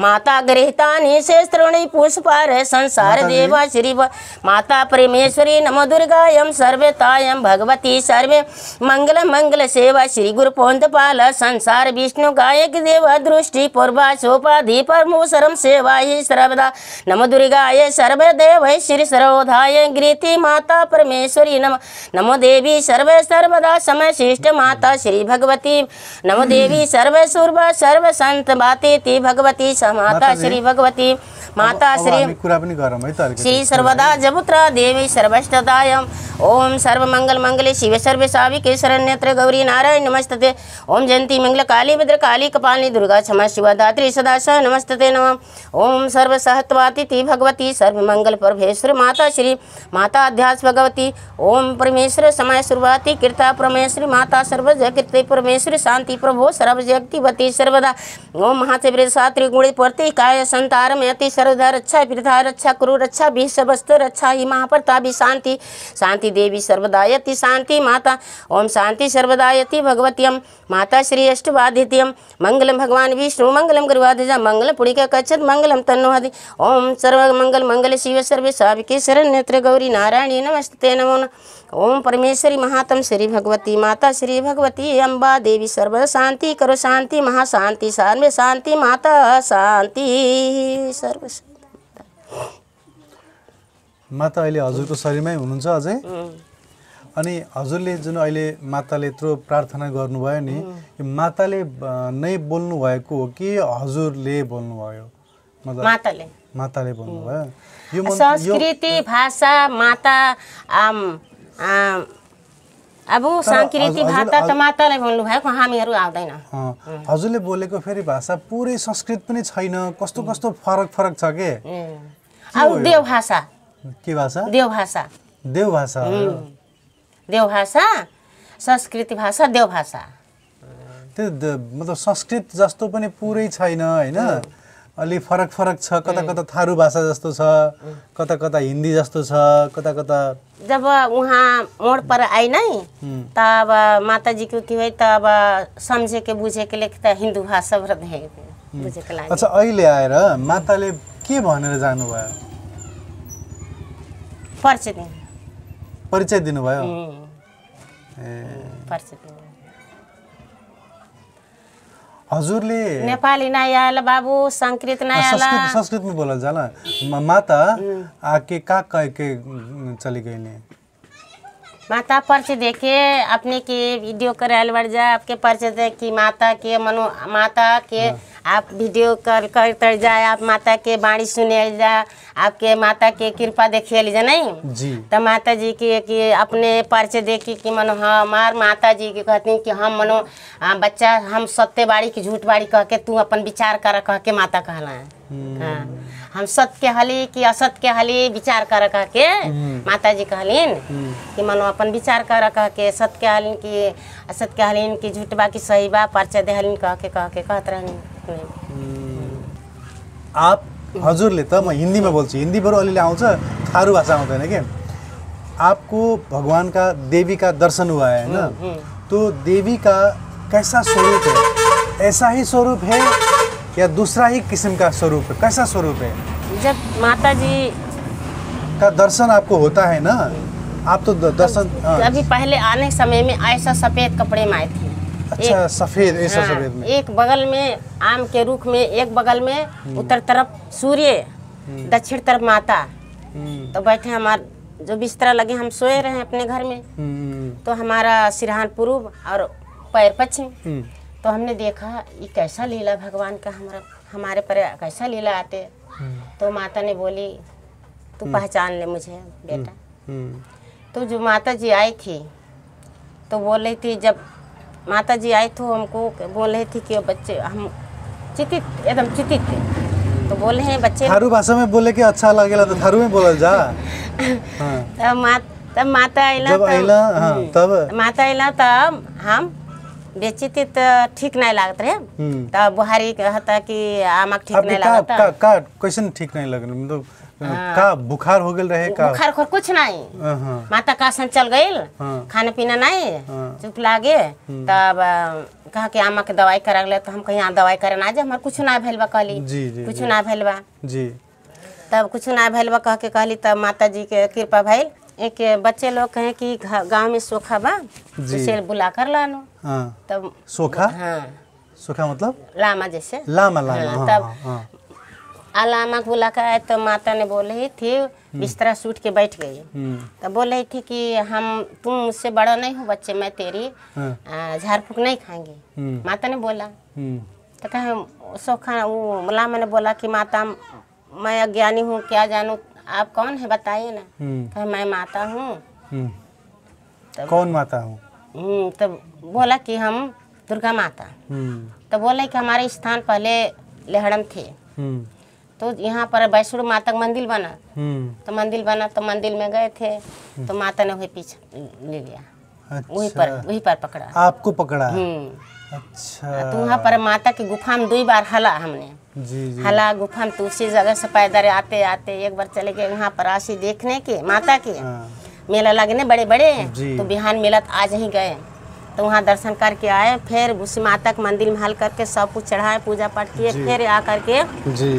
माता गृहितानि शेस्त्रोणि पुष्पार संसार देवा श्री माता परमेश्वरी नमो दुर्गायं सर्वतायं भगवती सर्वे मंगल मंगल सेवा श्री गुरु पोंतपाल संसार विष्णु गायक देव दृष्टि पूर्वा सोपाधि परमोसरम सेवा ही सर्वदा नमो दुर्गाय सर्वदेव श्री सर्वोधाय गृति माता परमेश्वरी नमो देवी सर्वे सर्वदा समय श्रेष्ठ माता श्री भगवती नमो देवी सर्व सुरभ सर्व संत बातेति भगवती माता श्री भगवती माता श्री सर्वदा जबुत्रा देवी सर्वष्टदायम ओम सर्व मंगल मंगले शिव सर्व साविके शरण्यत्र गौरी नारायण नमस्तते ओम जयंती मंगल काली भद्र काली कपालिनी दुर्गा क्षमा शिवा दात्री सदा स नमस्तते नमः ओम सर्व सहत्वातिथि भगवती सर्व मंगल परमेश्वर माता श्री माता अध्यास भगवती ओम परमेश्वर समय सुरवाती कीर्ता परमेश्वरी माता सर्व जगत परमेश्वरी शांति प्रभो सर्व जगतिवती सर्वदा ओम महाशिवृत सात्री गुणी प्रति काय संतार में अति सर्वधर रक्षा पृथा रक्षा कुरु रक्षा विश्व वस्तु रक्षा ही महाप्रतापी शांति शांति देवी सर्वदायति शांति माता ओम शांति सर्वदायति भगवत्यम माता श्री अष्टवादित्यम मंगलम भगवान विष्णु मंगलम गुरुवादिज मंगल पुड़िका कच्छत मंगलम तन्नोहदि ओम सर्व मंगल मंगल शिव सर्वे साविके शरण्यत्र गौरी नारायणी नमस्ते नमो ओम परमेश्वरी महात्म श्री भगवती माता श्री भगवती अम्बा देवी सर्व शांति करो शांति महाशांति सर्व शांति माता शांति सर्व माता अहिले हजुरको शरीरमै हुनुहुन्छ अझै अनि हजुरले जुन अहिले माताले यत्रो प्रार्थना गर्नुभयो नि यो माताले नै बोल्नु भएको हो कि हजुरले बोल्नुभयो माताले माताले बोल्नुभयो यो संस्कृति भाषा माता अब संस्कृति भाषा त माताले बोल्नु भएको हामीहरू आउँदैन हजुरले बोलेको फेरि भाषा पुरै संस्कृत पनि छैन कस्तो कस्तो फरक फरक छ के अब देव भाषा के भाषा देव भाषा देव भाषा देव भाषा संस्कृति भाषा देव भाषा त्यो मतलब संस्कृत जस्तो पनि पुरै छैन हैन अलि फरक फरक छ कता कता थारू भाषा जस्तो छ कता कता हिन्दी जस्तो छ कता कता जब वहाँ मोड़ पर आई नहीं तब माताजी की उठी हुई तब समझे के बुझे के लिए हिंदू भाषा व्रत है बुझे के लागि अच्छा अहिले आएर माताले के भनेर जानु भयो परिचय दिनु भयो परिचय दिनु हजुरले नेपाली नहीं आयल बाबू संस्कृत नहीं आला संस्कृत में बोला जाला माता आके का कह के चली गई ने माता परिचय देखे अपने के वीडियो करायल बढ़ जा आपके परिचय दे कि माता के मनो माता के आप वीडियो कॉल करते जाए, आप माता के बाणी सुने जा, आपके माता के कृपा देखिए लीजिए नहीं जी। तो माता जी की कि अपने परिचय देखी कि मनो हाँ हमार माता जी की कहती हैं कि हम मनो बच्चा हम सत्य बाड़ी की झूठ बाड़ी कह के तू अपन विचार कर कह के माता कहला है। हाँ हम सत्य के हली कि असत्य के हली विचार कर कह के माता जी कहलीन कि मनो अपन विचार कर कह के सत्य के हलीन कि असत्य के हलीन कि झूठ बा कि सही बा परिचय दे हलीन कह के कहत रहनी। आप हजुरले त म हिन्दीमा बोल्छु, हिन्दीबाट अलिअलि आउँछ, थारू भाषा आउँदैन के। आपको भगवान का देवी का दर्शन हुआ है ना, तो देवी का कैसा स्वरूप है? ऐसा ही स्वरूप है या दूसरा ही किस्म का स्वरूप है? कैसा स्वरूप है? जब माता जी का दर्शन आपको होता है ना, आप तो दर्शन अभी पहले आने समय में ऐसा सफेद कपड़े में आए थे। अच्छा सफेद, ऐसा हाँ, सफेद में एक बगल में आम के रुख में, एक बगल में उत्तर तरफ सूर्य, दक्षिण तरफ माता। तो बैठे हमार जो बिस्तरा लगे हम सोए रहे अपने घर में, तो हमारा सिरहान पूर्व और पैर पश्चिम। तो हमने देखा ये कैसा लीला भगवान का हमारे पर कैसा लीला आते। तो माता ने बोली तू पहचान ले मुझे बेटा। तो जो माता जी आई थी तो बोल रही थी, जब माता जी आई तो हमको बोल रही थी कि बच्चे हम चितित एकदम चितित थे। तो बोले हैं बच्चे थारू भाषा में बोले कि अच्छा लगेला तो थारू में बोलल जा। तब माता आइला तब माता आइला तब हम बेचिते तो ठीक नहीं लागत रहे। तब बुहारी कहता कि आमक ठीक नहीं लागता। का क्वेश्चन ठीक नहीं लग रहा, मतलब का बुखार हो गल रहे का? बुखार खोर कुछ नहीं, माता का सन चल गई, खाना पीना नहीं, चुप लागे। तब कहा कि आमा के दवाई करा ले, तो हम कहीं दवाई करे ना, हमार कुछ ना भइल बा कहली, कुछ ना भइल बा जी। तब कुछ ना भइल बा कह के कहली। तब माता जी के कृपा भइल। एक बच्चे लोग कहे कि गांव में सोखा बा, जिसे बुला कर लानो। तब सोखा, हाँ सोखा मतलब लामा जैसे लामा लामा। तब लामा को बुला कर आए तो माता ने बोल रही थी, बिस्तरा सूट के बैठ गई। तब बोल रही थी कि हम तुम मुझसे बड़ा नहीं हो बच्चे, मैं तेरी झाड़ फूक नहीं खाएंगी। माता ने बोला। तो कहे सोखा वो लामा ने बोला कि माता मैं अज्ञानी हूँ, क्या जानूँ, आप कौन है बताइए ना। कहे मैं माता हूँ। कौन माता हूँ? तब बोला कि हम दुर्गा माता। तो बोले कि हमारे स्थान पहले लेहड़म थे, तो यहाँ पर वैष्णो माता का मंदिर बना। तो मंदिर बना तो मंदिर में गए थे, तो माता ने वही पीछे ले लिया। अच्छा। वही पर पकड़ा। आपको पकड़ा? अच्छा। तो वहाँ पर माता की गुफा में 2 बार हला हमने। जी। हला गुफा में, तो उसी जगह से पैदल आते आते एक बार चले गए वहाँ पर राशि देखने के माता के मेला लगने बड़े बड़े। तो बिहान मेला आज ही गए, तो वहाँ दर्शन करके आए। फिर उसी माता के मंदिर में हल करके सब कुछ चढ़ाए, पूजा पाठ किए। फिर आ करके जी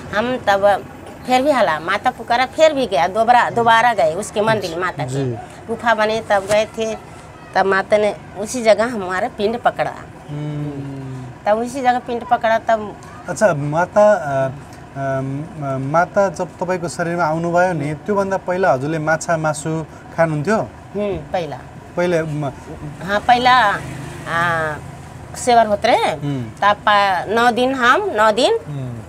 हम तब फिर भी हला माता पुकारा, फिर भी गया, दोबारा गए उसके मंदिर माता की गुफा बने, तब गए थे। तब माता ने उसी जगह हमारा पिंड पकड़ा। तब उसी जगह पिंड पकड़ा। तब अच्छा माता जब तपाईँको शरीरमा आउनुभयो नि, त्योभन्दा पहिला हजुरले माछा मासु खानुहुन्थ्यो? पहिले हाँ पहिला सेवर होते रहे। तब 9 दिन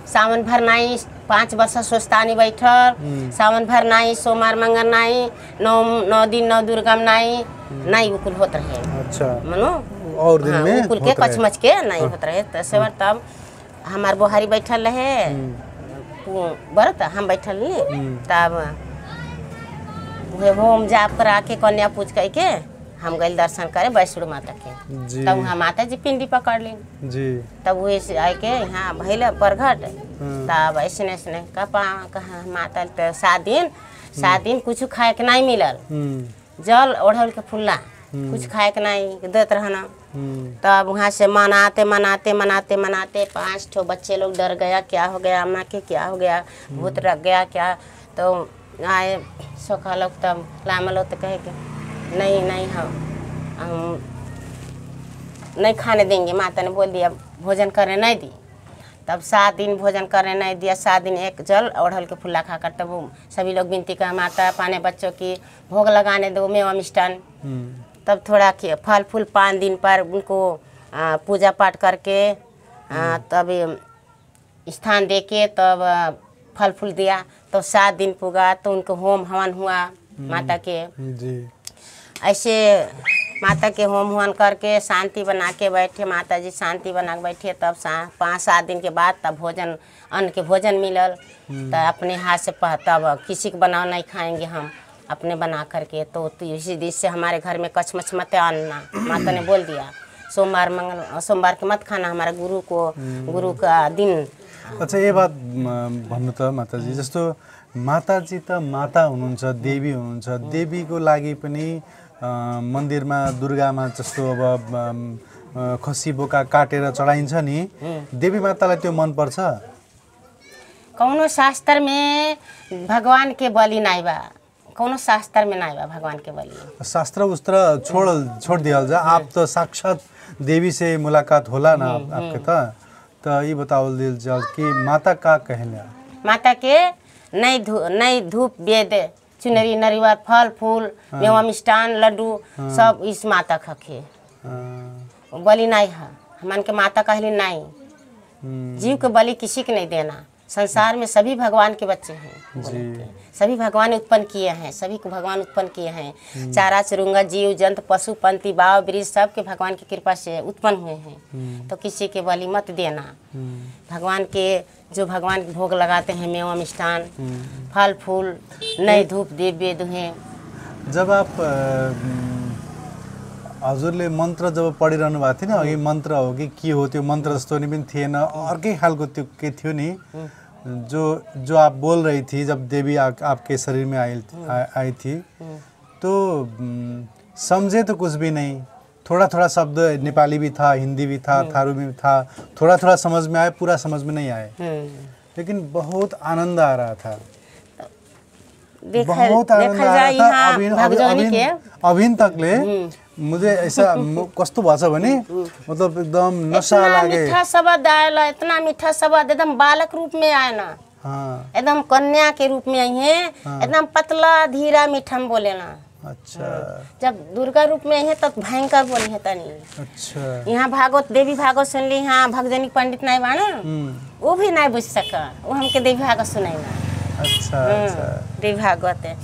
सावन भर नहीं, 5 वर्ष सोचतानी बैठल, सावन भर नहीं, सोमवार मंगल नहीं, 9 दिन 9 दुर्गा नहीं उकुल होते रहे। अच्छा मनो और दिन में उकुल के कचमच के नहीं होते रहे। तो सेवर तब हमार बुहारी बैठल रहे बरत, हम बैठल नहीं। तब होम जाप करा के कन्या पूज करके हम गए दर्शन करे वैष्णो माता के। तब वहाँ माता जी पिंडी पकड़ ली। तब वही से आए के यहाँ भैल प्रगट। तब ऐसे कहा माता तो 7 दिन कुछ खाए के नहीं मिलल, जल ओढ़ल के फुल्ला कुछ खाए के नहीं देते रहना। तब वहाँ से मनाते 5 ठो बच्चे लोग डर गया, क्या हो गया अम्मा के, क्या हो गया, भूत रख गया क्या। तो आए सोखा लोग, तब लामा लोग तो कहे कि नहीं हम नहीं खाने देंगे। माता ने बोल दिया भोजन करने नहीं दी। तब 7 दिन भोजन करने नहीं दिया। 7 दिन एक जल ओढ़ल के फुल्ला खाकर तब वो सभी लोग विनती का माता पाने बच्चों की भोग लगाने दो, मेवा मिष्टान। तब थोड़ा फल फूल 5 दिन पर उनको पूजा पाठ करके तब स्थान दे के तब फल फूल दिया। तो 7 दिन पूगा तो उनको होम हवन हुआ माता के जी। ऐसे माता के होम हवन करके शांति बना के बैठे, माता जी शांति बना के बैठे। तब 5-7 दिन के बाद तब भोजन, अन्न के भोजन मिलल। तो अपने हाथ से तब किसी को बनाओ नहीं खाएंगे हम, अपने बना करके। तो इसी दिन से हमारे घर में कचमच मत आना, माता ने बोल दिया। सोमवार के मत खाना, हमारा गुरु का दिन। अच्छा, ये बात भन्नु त माताजी, जस्तो माताजी त माता हुनुहुन्छ, देवी हुनुहुन्छ। देवीको लागि पनि मन्दिरमा दुर्गामा जस्तो अब खसी बोका काटेर चढाइन्छ नि, देवी मातालाई त्यो मनपर्छ? कौनो शास्त्र में भगवान के बलि नहीं बा, कौनो शास्त्र में नहीं बा भगवान के बलि। शास्त्र उस्त्र छोड़ दिया जा, आप तो साक्षात देवी से मुलाकात होला ना आपके। तो ये बताओ दिल जाओ कि माता का कहना, माता के नहीं धूप वेद चुनरी नरिवार फल फूल मेवा मिष्टान लड्डू सब इस माता खखे। बलि नहीं है, मन के माता कहली नहीं, जीव के बलि किसी को नहीं देना। संसार में सभी भगवान के बच्चे हैं, सभी भगवान उत्पन्न किए हैं, सभी को भगवान उत्पन्न किए हैं। चारा चुरुंगा जीव जंतु पशु पंती बाव वृक्ष सब के भगवान की कृपा से उत्पन्न हुए हैं। तो किसी के बलि मत देना। भगवान के जो भगवान के भोग लगाते हैं, मेवा मिष्ठान फल फूल नए धूप दिव्य दुहें। जब आप हजुरले मन्त्र जब पढिरहनु भएको थियो नि, अघि मन्त्र हो कि के हो, त्यो मन्त्र जस्तो नि पनि थिएन, अर्कै खालको त्यो के थियो नि, जो आप बोल रही थी जब देवी आपके शरीर में आई थी, तो समझे तो कुछ भी नहीं, थोड़ा थोड़ा शब्द नेपाली भी था, हिंदी भी था, थारू भी था, थोड़ा थोड़ा समझ में आए, पूरा समझ में नहीं आए, लेकिन बहुत आनंद आ रहा था, बहुत आनंद आ रहा था। अभी तकले मुझे ऐसा कस्तो भछ भने मतलब एकदम नशा लागे। मीठा शब्द आया, इतना मीठा शब्द एकदम बालक रूप में आया ना। हाँ। एकदम कन्या के रूप में आई है। हाँ। एकदम पतला धीरा मीठा बोले ना। अच्छा। जब दुर्गा रूप में आई है तब भयंकर बोली है तनी। अच्छा। यहाँ भागवत देवी भागवत सुन ली, यहाँ भगजनी पंडित नहीं बाना, वो भी नहीं बुझ सका, वो हमके देवी भागवत सुनाई ना। अच्छा। देवी भागवत है।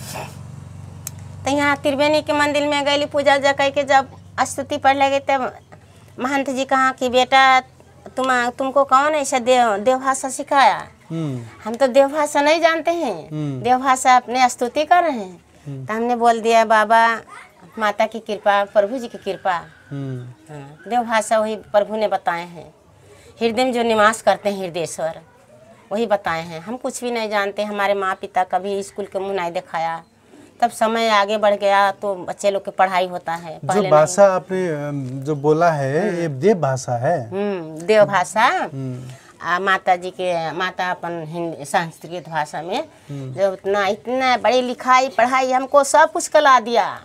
तो यहाँ त्रिवेणी के मंदिर में गई पूजा जा के जब स्तुति पढ़ लगे तब महंत जी कहा कि बेटा तुमको कौन ऐसा देवभाषा सिखाया? हम तो देवभाषा नहीं जानते हैं, देवभाषा अपने स्तुति कर रहे हैं। तो हमने बोल दिया बाबा माता की कृपा, प्रभु जी की कृपा। देवभाषा वही प्रभु ने बताए हैं, हृदय में जो निवास करते हैं हृदयेश्वर वही बताए हैं। हम कुछ भी नहीं जानते, हमारे माँ पिता कभी स्कूल के मुँह नहीं दिखाया। तब समय आगे बढ़ गया तो बच्चे लोग की पढ़ाई होता है। जो भाषा आपने जो बोला है ये देव भाषा है। देव भाषा। माता जी के माता अपन हिंदी संस्कृत भाषा में जो इतना बड़ी लिखाई पढ़ाई हमको सब कुछ कला दिया,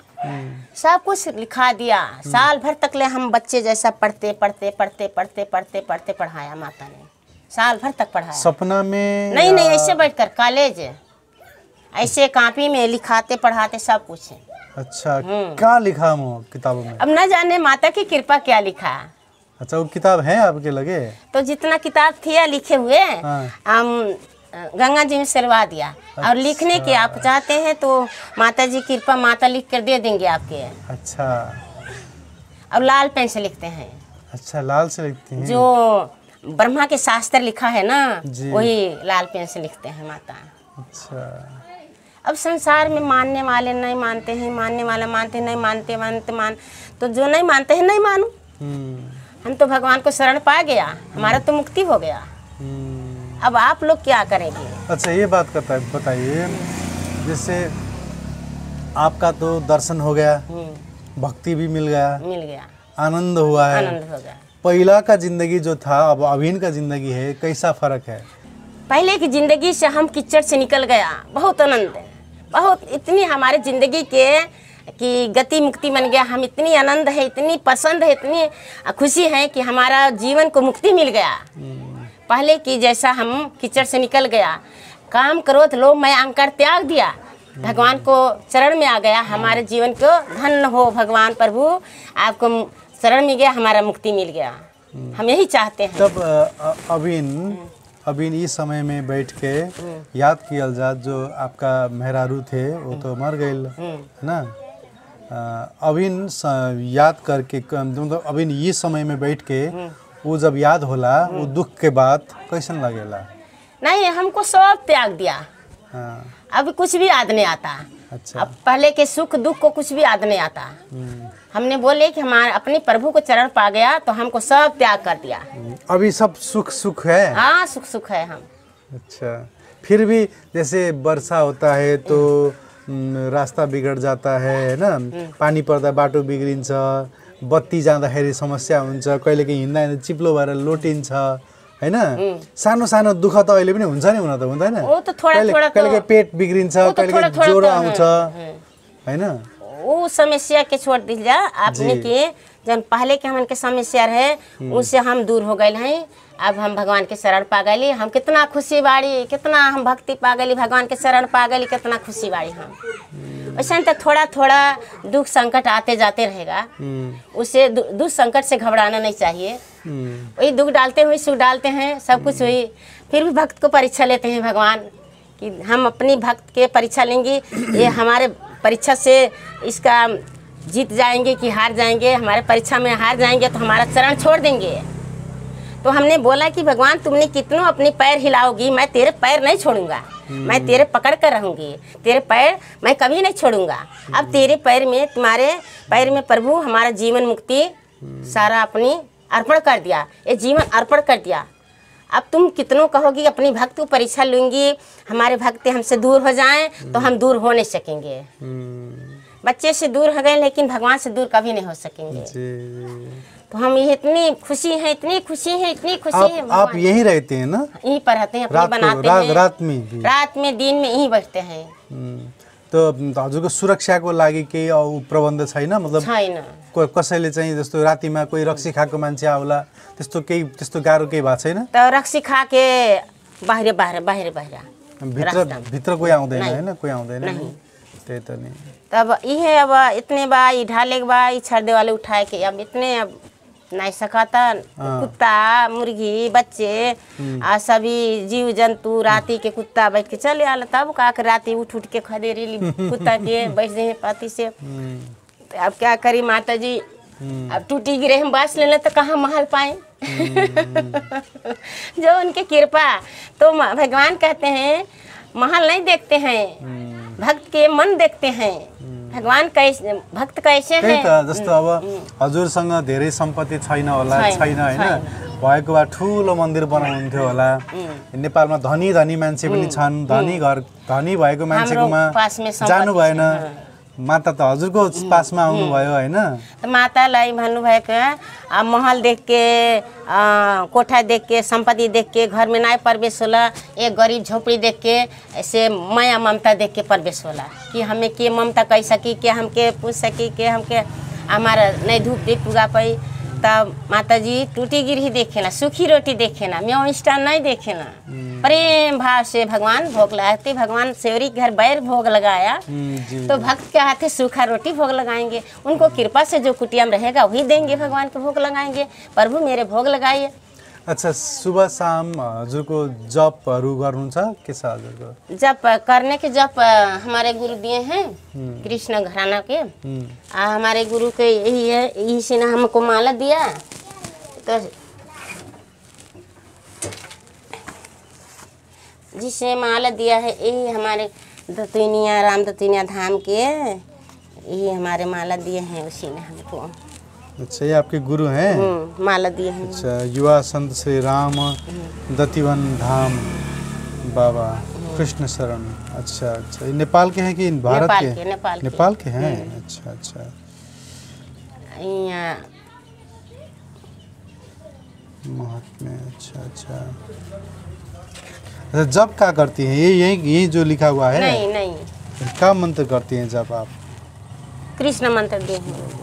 सब कुछ लिखा दिया। साल भर तक ले हम बच्चे जैसा पढ़ते पढ़ाया माता ने, साल भर तक पढ़ाया। सपना में नहीं ऐसे बैठकर कॉलेज ऐसे कॉपी में लिखाते पढ़ाते सब कुछ है। अच्छा। क्या लिखा हो किताबों में? अब न जाने माता की कृपा क्या लिखा। अच्छा, वो किताब है आपके लगे? तो जितना किताब थी लिखे हुए हम गंगा जी में सिलवा दिया। अच्छा। और लिखने के आप चाहते हैं तो माता जी की कृपा, माता लिख कर दे देंगे आपके। अच्छा। और लाल पेन से लिखते हैं। अच्छा, लाल से लिखते हैं? जो ब्रह्मा के शास्त्र लिखा है ना वही लाल पेन से लिखते हैं माता। अच्छा। अब संसार में मानने वाले नहीं मानते हैं, मानने वाले मानते नहीं मानते तो जो नहीं मानते हैं नहीं मानो। हम तो भगवान को शरण पा गया, हमारा तो मुक्ति हो गया। अब आप लोग क्या करेंगे? अच्छा, ये बात बताइए, जैसे आपका तो दर्शन हो गया, भक्ति भी मिल गया, आनंद हुआ है, आनंद हो गया। पहला का जिंदगी जो था अब अभी का जिंदगी है, कैसा फर्क है? पहले की जिंदगी से हम कीचड़ से निकल गया, बहुत आनंद है, बहुत इतनी हमारे जिंदगी के कि गति मुक्ति बन गया। हम इतनी आनंद है, इतनी पसंद है, इतनी खुशी है कि हमारा जीवन को मुक्ति मिल गया। पहले की जैसा हम कीचड़ से निकल गया, काम क्रोध लोभ मैं अहंकार त्याग दिया, भगवान को चरण में आ गया। हमारे जीवन को धन्य हो भगवान प्रभु, आपको शरण में गया, हमारा मुक्ति मिल गया। हम यही चाहते हैं। तब अबिन इस समय में बैठ के याद किया जात जो आपका मेहरारू थे वो तो मर गए है ना, अबिन याद करके मतलब अबिन ये समय में बैठ के वो जब याद होला वो दुख के बाद कैसन लगेला? नहीं, हमको सब त्याग दिया। हाँ। अब कुछ भी याद नहीं आता। अच्छा। अब पहले के सुख दुख को कुछ भी याद नहीं आता। हमने बोले कि हमारे अपने प्रभु को चरण पा गया तो हमको सब त्याग कर दिया। अभी सब सुख है? हाँ, सुख है हम। अच्छा, फिर भी जैसे वर्षा होता है तो रास्ता बिगड़ जाता है ना, पानी पर्दा बाटो बिग्रिन्छ, बत्ती जाँदाखेरि समस्या हुन्छ, कहिलेकाहीँ हिँड्दा चिप्लो भएर लोटिन्छ हैन, सानो सानो दुःख त अहिले पनि हुन्छ नि, हुन त हुँदैन? वो तो थोड़ा थोड़ा कहिलेकाहीँ पेट बिग्रिन्छ, कहिलेकाहीँ ज्वरो आउँछ हैन। वो समस्या के छोड़ दीजिए आपने के जन पहले के हमन के समस्या रहे उससे हम दूर हो गए हैं। अब हम भगवान के शरण पा गए, हम कितना खुशी बाड़ी, कितना हम भक्ति पा गए, भगवान के शरण पा गए, कितना खुशी बाड़ी हम। वैसे तो थोड़ा थोड़ा दुख संकट आते जाते रहेगा, उससे दुख संकट से घबराना नहीं चाहिए। वही दुख डालते हुए सुख डालते हैं, सब कुछ हुई, फिर भी भक्त को परीक्षा लेते हैं भगवान कि हम अपनी भक्त के परीक्षा लेंगे, ये हमारे परीक्षा से इसका जीत जाएंगे कि हार जाएंगे। हमारे परीक्षा में हार जाएंगे तो हमारा चरण छोड़ देंगे। तो हमने बोला कि भगवान तुमने कितनों अपने पैर हिलाओगी, मैं तेरे पैर नहीं छोड़ूंगा, मैं तेरे पकड़ कर रहूंगी, तेरे पैर मैं कभी नहीं छोड़ूंगा। अब तेरे पैर में, तुम्हारे पैर में प्रभु हमारा जीवन मुक्ति सारा अपनी अर्पण कर दिया, ये जीवन अर्पण कर दिया। अब तुम कितनों कहोगी अपनी भक्त को परीक्षा लूंगी, हमारे भक्त हमसे दूर हो जाएं तो हम दूर हो नहीं सकेंगे। बच्चे से दूर हो गए लेकिन भगवान से दूर कभी नहीं हो सकेंगे। तो हम ये इतनी खुशी है, इतनी खुशी है, इतनी खुशी है। आप यहीं रहते हैं ना? यहीं पर रहते हैं, अपनी बनाते हैं। रात में दिन में यहीं बैठते हैं। तो हजुरको सुरक्षाको लागि केही प्रबन्ध छैन? मतलब छैन, कसैले चाहिँ जस्तो रातिमा कोही रक्सी खाएको मान्छे आउला त्यस्तो केही, त्यस्तो गाह्रो केही भएको छैन? तो रक्सी खा के बाहिर भित्र कोही आउँदैन हैन? कोही आउँदैन त्यही त नि। तब ये अब इतने बार ढाले के बाद छर्दे वाले उठाए के अब इतने अब नहीं सकाता। कुत्ता मुर्गी बच्चे आ सभी जीव जंतु राती के कुत्ता बैठ के चले आला, तब का कर राती उठ के खदेरी कुत्ता के बैठ रहे पाती से। अब क्या करी माता जी, अब टूटी गिरे हम बास लेना तो कहाँ महल पाए। जो उनके कृपा, तो भगवान कहते हैं महल नहीं देखते हैं, भक्त के मन देखते हैं। भगवान कैसे, भक्त कैसे हैं? जस्तो अब हजुरसँग धेरै सम्पत्ति छैन होला, छैन हैन, भएको भए ठुलो मन्दिर बनाउनुहुन्थ्यो होला। नेपालमा धनी धनी मान्छे पनि छन्, धनी घर धनी भएको मान्छेकोमा जानु भएन, माता त हजुरको पासमा आउनु भयो हैन? मातालाई भन्नुभएको अब महल देख के, कोठा देख के, संपत्ति देख के घर में नहीं प्रवेश होला, एक गरीब झोपड़ी देख के ऐसे माया ममता देख के प्रवेश होला कि हमें के ममता कह सकी, के हमके पूछ सकी, के हमके हमारा नहीं धूप देख पुगा पाई। तब माता जी टूटी गिरही देखे ना, सूखी रोटी देखे ना, म्यों मिष्टान नहीं देखे ना, प्रेम भाव से भगवान भोग लगाते। भगवान सेवरी घर बैर भोग लगाया तो भक्त के हाथे सूखा रोटी भोग लगाएंगे। उनको कृपा से जो कुटिया में रहेगा वही देंगे, भगवान को भोग लगाएंगे। प्रभु मेरे भोग लगाइए। अच्छा, सुबह शाम हजुरको जपहरू गर्नुहुन्छ के छ हजुरको? जप करने के जप हमारे गुरु दिए हैं, कृष्ण घराना के। हमारे गुरु के यही है, इसी ने हमको माला दिया। तो जिसने माला दिया है यही हमारे दतुनिया, राम दतुनिया धाम के, यही हमारे माला दिए हैं, उसी ने हमको। अच्छा, ये आपके गुरु हैं? माला दिए हैं। अच्छा, युवा संत श्री राम दतिवन धाम बाबा कृष्ण शरण। अच्छा अच्छा, ये नेपाल के हैं कि भारत के? नेपाल के हैं। अच्छा अच्छा, महात्मा। अच्छा अच्छा, जब क्या करती हैं? यही जो लिखा हुआ है? नहीं नहीं, क्या मंत्र करती हैं जब आप? कृष्ण मंत्र दिए हैं।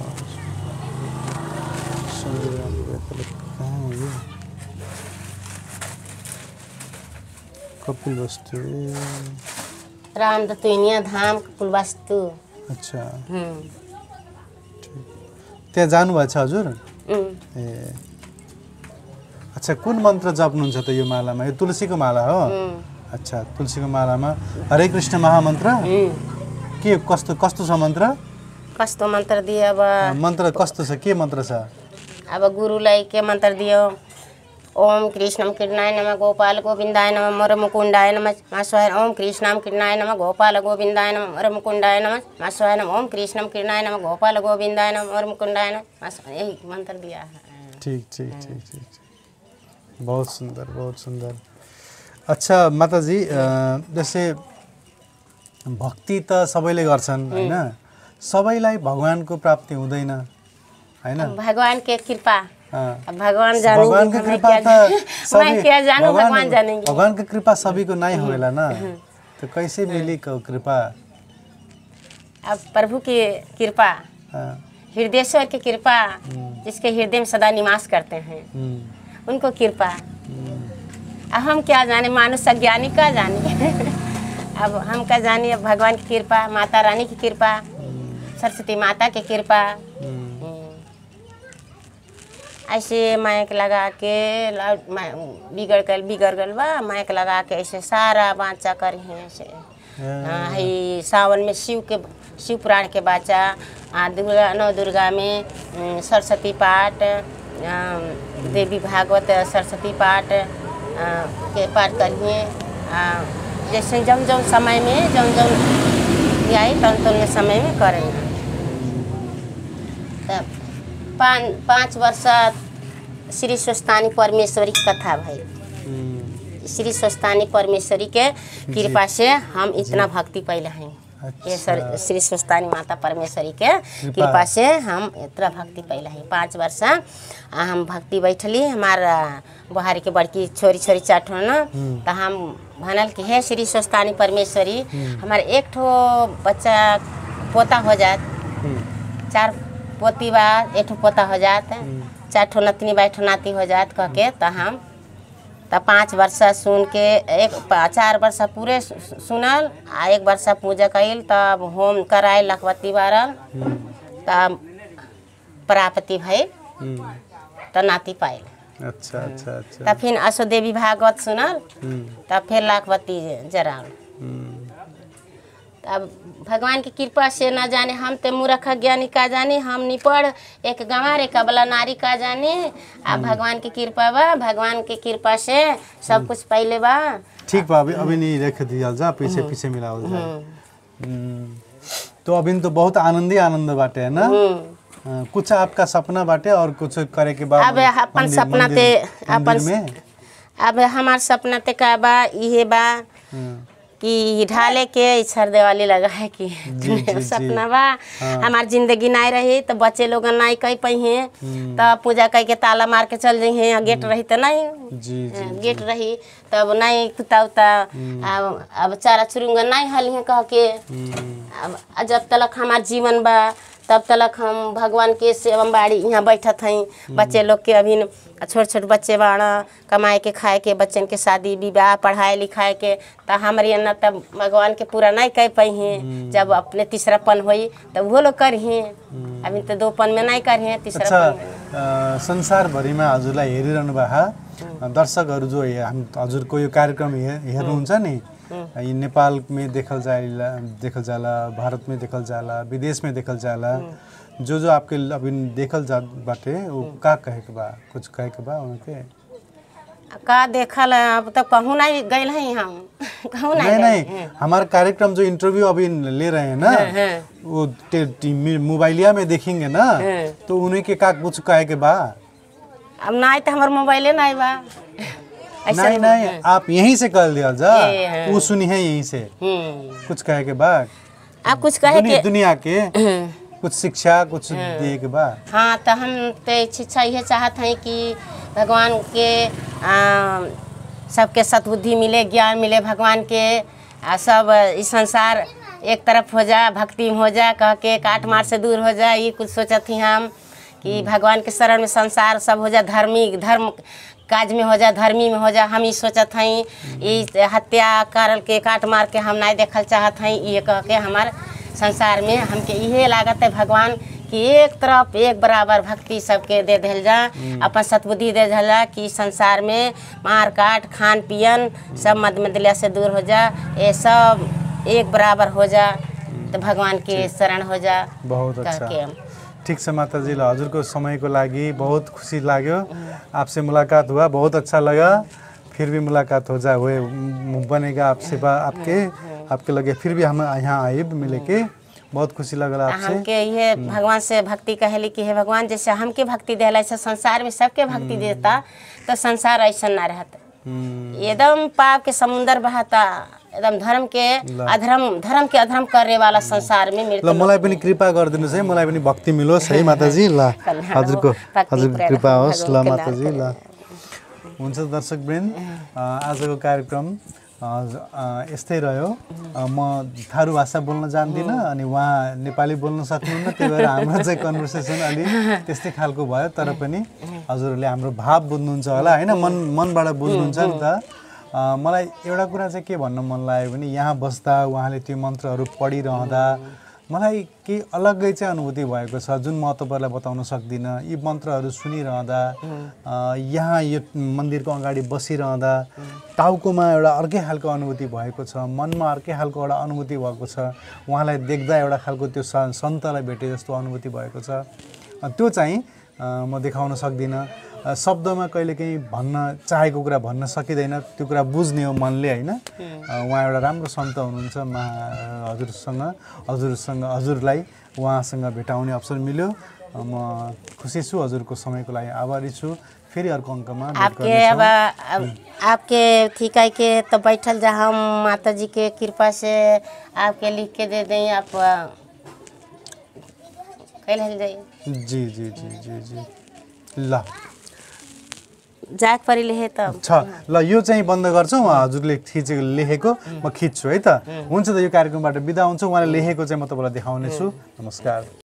कपिल वस्तु, राम दतुनिया धाम कपिल वस्तु। अच्छा, त्यहाँ जानुभएको छ हजुर? ए अच्छा, कुन मन्त्र जप्नुहुन्छ त यो मालामा? यो तुलसीको माला हो? अच्छा, तुलसीको मालामा हरे कृष्ण महामन्त्र के कस्तो कस्तो छ मन्त्र? कस्तो मन्त्र दियो अब? मन्त्र कस्तो छ? के मन्त्र छ? अब गुरुलाई के मन्त्र दियो? ओम कृष्णम कृष्णाय नमः गोपाल गोविन्दाय नमः मर मुकुन्दाय नमः मास्वाय। ओम कृष्णम कृष्णाय नमः गोपाल गोविन्दाय नमः मर मुकुन्दाय नमः मास्वाय। ओम कृष्णम कृष्णाय नमः गोपाल गोविन्दाय नमः मर मुकुन्दाय नमः मास्वाय। यही मंत्र दिया है। ठीक ठीक ठीक ठीक, बहुत सुंदर बहुत सुंदर। अच्छा माताजी, जैसे भक्ति त सबैले गर्छन् हैन, सबैलाई भगवानको प्राप्ति हुँदैन हैन? भगवान के कृपा, भगवान जानेंगे, भगवान की कृपा तो मैं क्या जानूं, भगवान जानेंगे। भगवान की कृपा सभी को नहीं होएला ना, तो कैसे मिली कृपा? अब प्रभु की कृपा, हृदयेश्वर की कृपा, जिसके हृदय में सदा निवास करते हैं उनको कृपा। अब हम क्या जाने, मानुष अज्ञानी का जाने। अब हम क्या जाने, अब भगवान की कृपा, माता रानी की कृपा, सरस्वती माता की कृपा। ऐसे माइक लगा के बिगड़ गल बा, माइक लगा के ऐसे सारा बाचा करी हैं ऐसे। है सावन में शिव पुराण के बाचा, दुर्गा नौ दुर्गा में सरस्वती पाठ, देवी भागवत सरस्वती पाठ के पाठ करिए। जैसे जम समय में जम आई तन में समय में करेंगे। तब 5 वर्ष श्री स्वस्थानी परमेश्वरी की कथा भाई। श्री स्वस्थानी परमेश्वरी के कृपा से हम इतना भक्ति पहले हैं। ये श्री स्वस्थानी माता परमेश्वरी के कृपा से हम इतना भक्ति पहले हैं। 5 वर्ष हम भक्ति बैठली। हमारा बुहारी के बड़की छोरी चार न, तो हम भनल कि हे श्री स्वस्थानी परमेश्वरी, हमारे एक ठो बच्चा पोता हो जात, 4 पोती बा, एक ठो पोता हो जात, 4 ठो नतनी बा, 1 ठो नाती हो जात कह के। तो हम 5 वर्ष सुन के 4 वर्ष पूरे सुनल, 1 वर्ष पूजा कैल, तब होम कराए लखवती बारल, तब प्राप्ति भई, तो नाती पाइल। अच्छा अच्छा अच्छा। तब फिर असो देवी भागवत सुनल, तब फिर लखवती जराल। अब भगवान की कृपा से न जाने, हम ते मूर्ख ज्ञानी का जाने, हम नहीं पढ़ एक गंवारे कबला नारी का जाने। अब भगवान की कृपा बा, भगवान की कृपा से सब कुछ पहले बा। ठीक बा, अभी नहीं रख दिया जा, पीछे पीछे मिलाओ जा। तो अभी तो बहुत आनंद बाटे है ना? कुछ आपका सपना बाटे और कुछ करे के बाद? अब अपन सपना ते अब हमार सपना ते का बा, ये बा कि ढाले के इच्छर देवाली लगा है कि सपना बा हमार जिंदगी नहीं रही तो बच्चे लोग नहीं कह पाई, तो पूजा कह के ताला मार के चल जाई हैं। गेट रही तो नहीं, गेट रही तब नहीं कुत्ता उता, अब चारा चुरुंगा नहीं हली है कह के। अब जब तक हमार जीवन बा तब तक हम भगवान के सेवा बाड़ी यहाँ बैठत हैं। बच्चे लोग के अभी छोटे बच्चे बाड़ा, कमाए के खाए के, बच्चन के शादी विवाह पढ़ाए लिखाए के, तो हमारे न तब भगवान के पूरा नहीं कह पाई हैं। जब अपने तीसरापन हुई तब वो लोग करिए, अभी तो 2पन में नहीं करिए, तीसरापन। संसार भरि में हजुरलाई हेरिरहनु भएको दर्शकहरू जो हजुरको यो कार्यक्रम हेर्नुहुन्छ नि, ये नेपाल में देखल जाला, भारत में देखल जाला, विदेश में देखल जाला, जो आपके अभी देखल जा बाटे वो का कहे के बा? कुछ कहे के बा उनके? का देखल अब तक कहूँ नहीं गए हैं हम, कहूँ नहीं। हमारा कार्यक्रम जो इंटरव्यू अभी ले रहे हैं ना, वो मोबाइलिया में देखेंगे ना, तो उन्हीं के का कुछ कहे के बा? अब नहीं तो हमारे मोबाइले नहीं बा। नहीं, आप यहीं से कर दिया जा, वो सुनी है यहीं से। कुछ कहे के बा? आप कुछ कहे के दुनिया के कुछ शिक्षा कुछ दिए के बा? हाँ, तो हम तो शिक्षा ये चाहते हैं कि भगवान के सबके सद्बुद्धि मिले, ज्ञान मिले, भगवान के सब इस संसार एक तरफ हो जा, भक्ति में हो जा, कह के काट मार से दूर हो जा। ये कुछ सोचा थी हम कि भगवान के शरण में संसार सब हो जा, धर्म काज में हो जा, धर्मी में हो जा। हम ये सोचत हई, ये हत्या करल के काट मार के हम नहीं देखल चाहत हई। ये कह के हमारे संसार में हमके यही लागत है भगवान कि एक तरफ एक बराबर भक्ति सबके दे दिल जा, अपन सतबुद्धि दे दिल जा कि संसार में मार काट खान पियन सब मद मदलिया से दूर हो जा, ये सब एक बराबर हो जा, तो भगवान के शरण हो जा। बहुत अच्छा, ठीक छ माताजी। ल हजुरको समयको लागि बहुत खुशी लाग्यो, आपसे मुलाकात हुआ, बहुत अच्छा लगा, फिर भी मुलाकात हो जाए, वो बनेगा आपसे आपके लगे, फिर भी हम यहाँ आए मिले के बहुत खुशी लगल आपसे। हमके ये भगवान से भक्ति कहली कि हे भगवान जैसे हमके भक्ति देला ऐसा संसार में सबके भक्ति देता तो संसार ऐसा ना रहता, एकदम पाप के समुंदर बहता, एकदम धर्म के अधर्म करे वाला संसार में मेरे मलाई पनि कृपा गरिदिनुस् है, मलाई पनि भक्ति मिलोस् है माताजी। ल हजुरको कृपा होस्। ल माताजी। ल हुन्छ दर्शकवृन्द, आजको कार्यक्रम यस्तै रह्यो। म थारू भाषा बोल्न जान्दिनँ अनि उहाँ नेपाली बोल्न सक्नुहुन्न, त्यही भएर हाम्रो चाहिँ कन्भर्सेसन अलि त्यस्तै खालको भयो, तर पनि हजुरहरूले हाम्रो भाव बुझ्नुहुन्छ होला होइन, मनबाट बुझ्नुहुन्छ नि त। मलाई एउटा कुरा चाहिँ के भन्न मन लाग्यो भने यहाँ बस्दा उहाँले त्यो मन्त्रहरू पढिरहँदा मलाई केही अलग्गै चाहिँ अनुभूति भएको छ, जुन म तपाईँलाई बताउन सक्दिनँ। यी मन्त्रहरू सुनिरहँदा, यहाँ यो मन्दिरको अगाडि बसिरहँदा टाउकोमा एउटा अर्कै खालको अनुभूति भएको छ, मनमा अर्कै खालको एउटा अनुभूति भएको छ, उहाँलाई देख्दा एउटा खालको त्यो सन्तलाई भेटे जस्तो अनुभूति भएको छ। त्यो चाहिँ म देखाउन सक्दिनँ, शब्दमा कहिलेकाहीँ भन्न चाहेको कुरा भन्न सकिँदैन, त्यो कुरा बुझ्ने हो मनले होइन। उहाँ एउटा राम्रो सन्त हुनुहुन्छ, हजुरलाई उहाँसँग भेटाउने अवसर मिल्यो। म खुसी छु, हजुरको समयको लागि आभारी छु। फेरि अर्को अङ्कमा आपके ठिकाई के तो बैठल जा, हम माता जी के कृपा से आपके लिख के दे दें, आप कल जाइए। जी जी जी जी जी ल जाक परि लेखे त छ। ल यो चाहिँ बन्द गर्छौँ, हजुरले लेखेको म खिच्छु है त। हुन्छ त, यो कार्यक्रमबाट बिदा हुन्छ। उहाँले लेखेको चाहिँ म तपाईँलाई देखाउने छु। नमस्कार।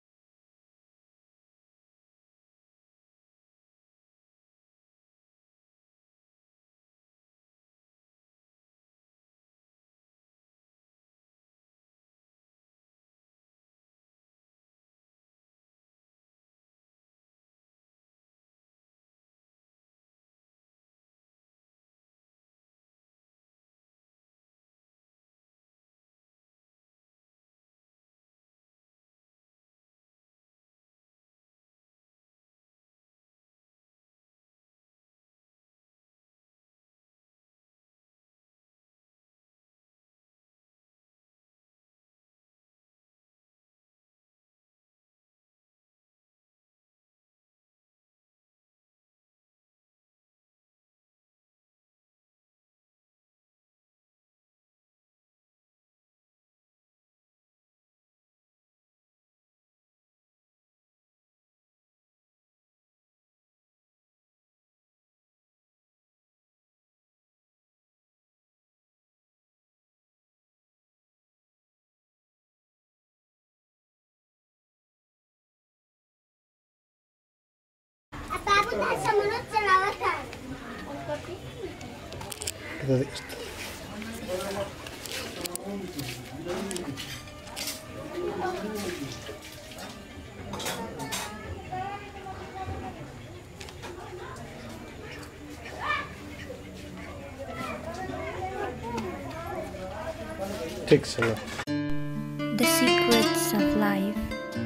The Secrets of Life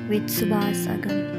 with Subhas Agam.